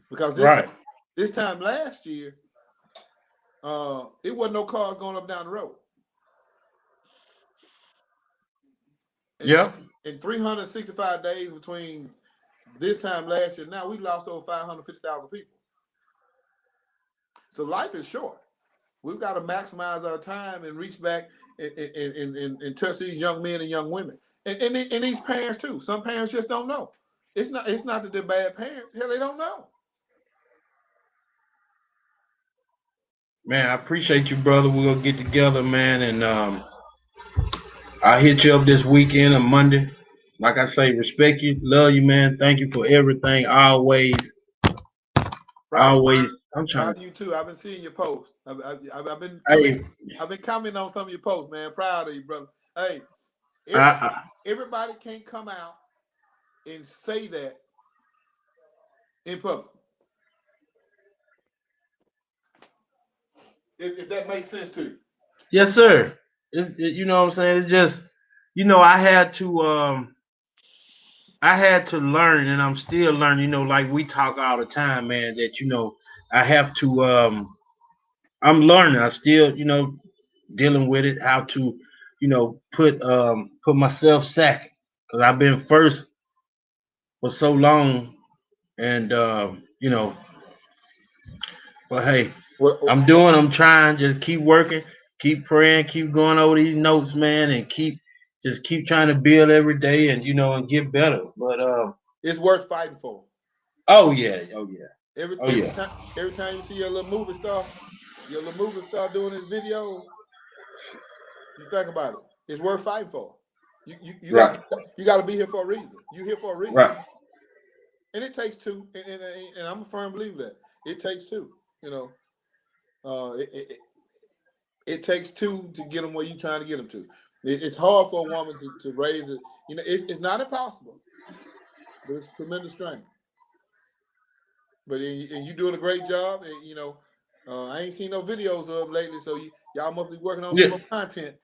because this time last year, it wasn't no cars going up down the road. In 365 days between this time last year, now we lost over 550,000 people. So life is short. We've got to maximize our time and reach back and touch these young men and young women. And these parents too. Some parents just don't know. It's not that they're bad parents. Hell, they don't know. Man, I appreciate you, brother. We're gonna get together, man, and I'll hit you up this weekend on Monday. Like I say, respect you, love you, man. Thank you for everything. Always. I'm trying. Proud of you too. I've been seeing your posts. I've been commenting on some of your posts, man. Proud of you, brother. Hey, everybody can't come out and say that in public. If that makes sense to you. Yes, sir. You know what I'm saying? It's just, you know, I had to learn, and I'm still learning, you know, like we talk all the time, man, that, you know, I have to I'm learning. I still, you know, dealing with it, how to, you know, put myself second, because I've been first for so long, and you know, but hey, I'm trying, just keep working, keep praying, keep going over these notes, man, and keep trying to build every day, and you know, and get better. But it's worth fighting for. Oh yeah. Every time you see your little movie star doing his video, you think about it. It's worth fighting for. You got to be here for a reason. You're here for a reason. Right. And it takes two, and I'm a firm believer that it takes two. You know, it takes two to get them where you're trying to get them to. It's hard for a woman to raise it. You know, it's not impossible, but it's tremendous strain. But and you're doing a great job, and you know, I ain't seen no videos of lately, so y'all must be working on some more content.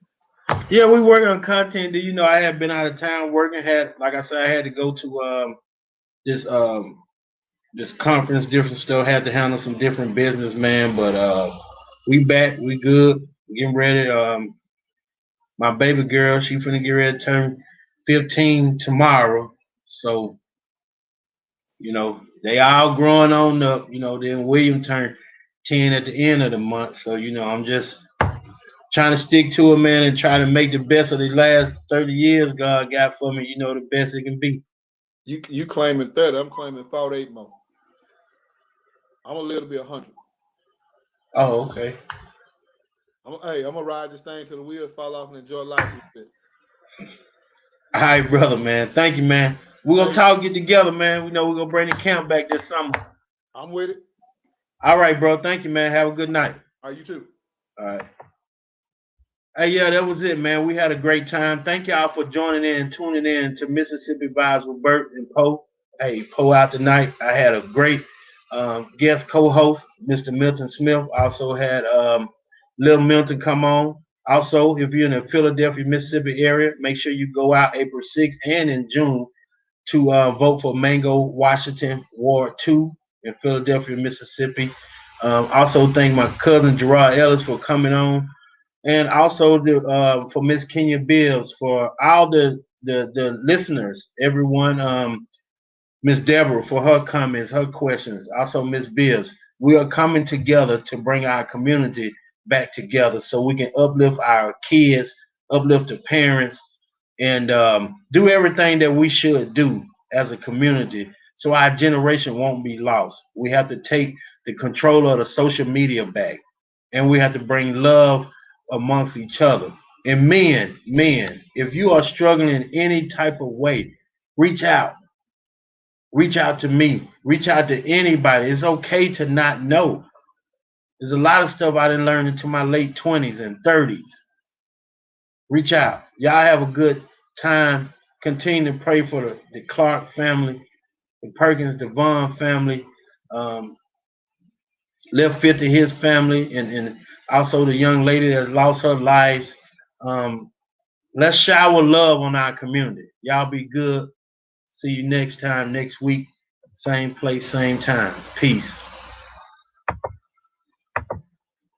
Yeah, we working on content. You know, I had been out of town working. Like I said, I had to go to this conference, different stuff. Had to handle some different business, man. But we back, we good. We getting ready. My baby girl, she finna get ready to turn 15 tomorrow. So, you know, they all growing on up. You know, then William turned 10 at the end of the month. So, you know, I'm just trying to stick to it, man, and try to make the best of the last 30 years God got for me, you know, the best it can be. You claiming 30, I'm claiming 48 more. I'm gonna live to be 100. Oh, okay. I'm gonna ride this thing till the wheels fall off and enjoy life a little bit. All right, brother, man. Thank you, man. We're gonna get together, man. We know we're gonna bring the camp back this summer. I'm with it. All right, bro. Thank you, man. Have a good night. All right, you too. All right. Hey, yeah, that was it, man. We had a great time. Thank y'all for joining in and tuning in to Mississippi Vibes with Bert and Poe. Hey, Poe out tonight. I had a great guest co-host, Mr. Milton Smith. Also had Lil Milton come on. Also, if you're in the Philadelphia, Mississippi area, make sure you go out April 6th and in June to vote for Mango Washington Ward 2 in Philadelphia, Mississippi. Also, thank my cousin Gerard Ellis for coming on, and also for Miss Kenya Bills, for all the listeners, everyone. Miss Deborah for her comments, her questions. Also, Miss Bills. We are coming together to bring our community back together so we can uplift our kids, uplift the parents, and do everything that we should do as a community so our generation won't be lost. We have to take the control of the social media back, and we have to bring love amongst each other. And men, if you are struggling in any type of way, reach out. Reach out to me. Reach out to anybody. It's okay to not know. There's a lot of stuff I didn't learn into my late 20s and 30s. Reach out. Y'all have a good time. Continue to pray for the Clark family, the Perkins, Devon family, Left Fit to his family, and also the young lady that lost her lives. Let's shower love on our community. Y'all be good. See you next time, next week. Same place, same time. Peace.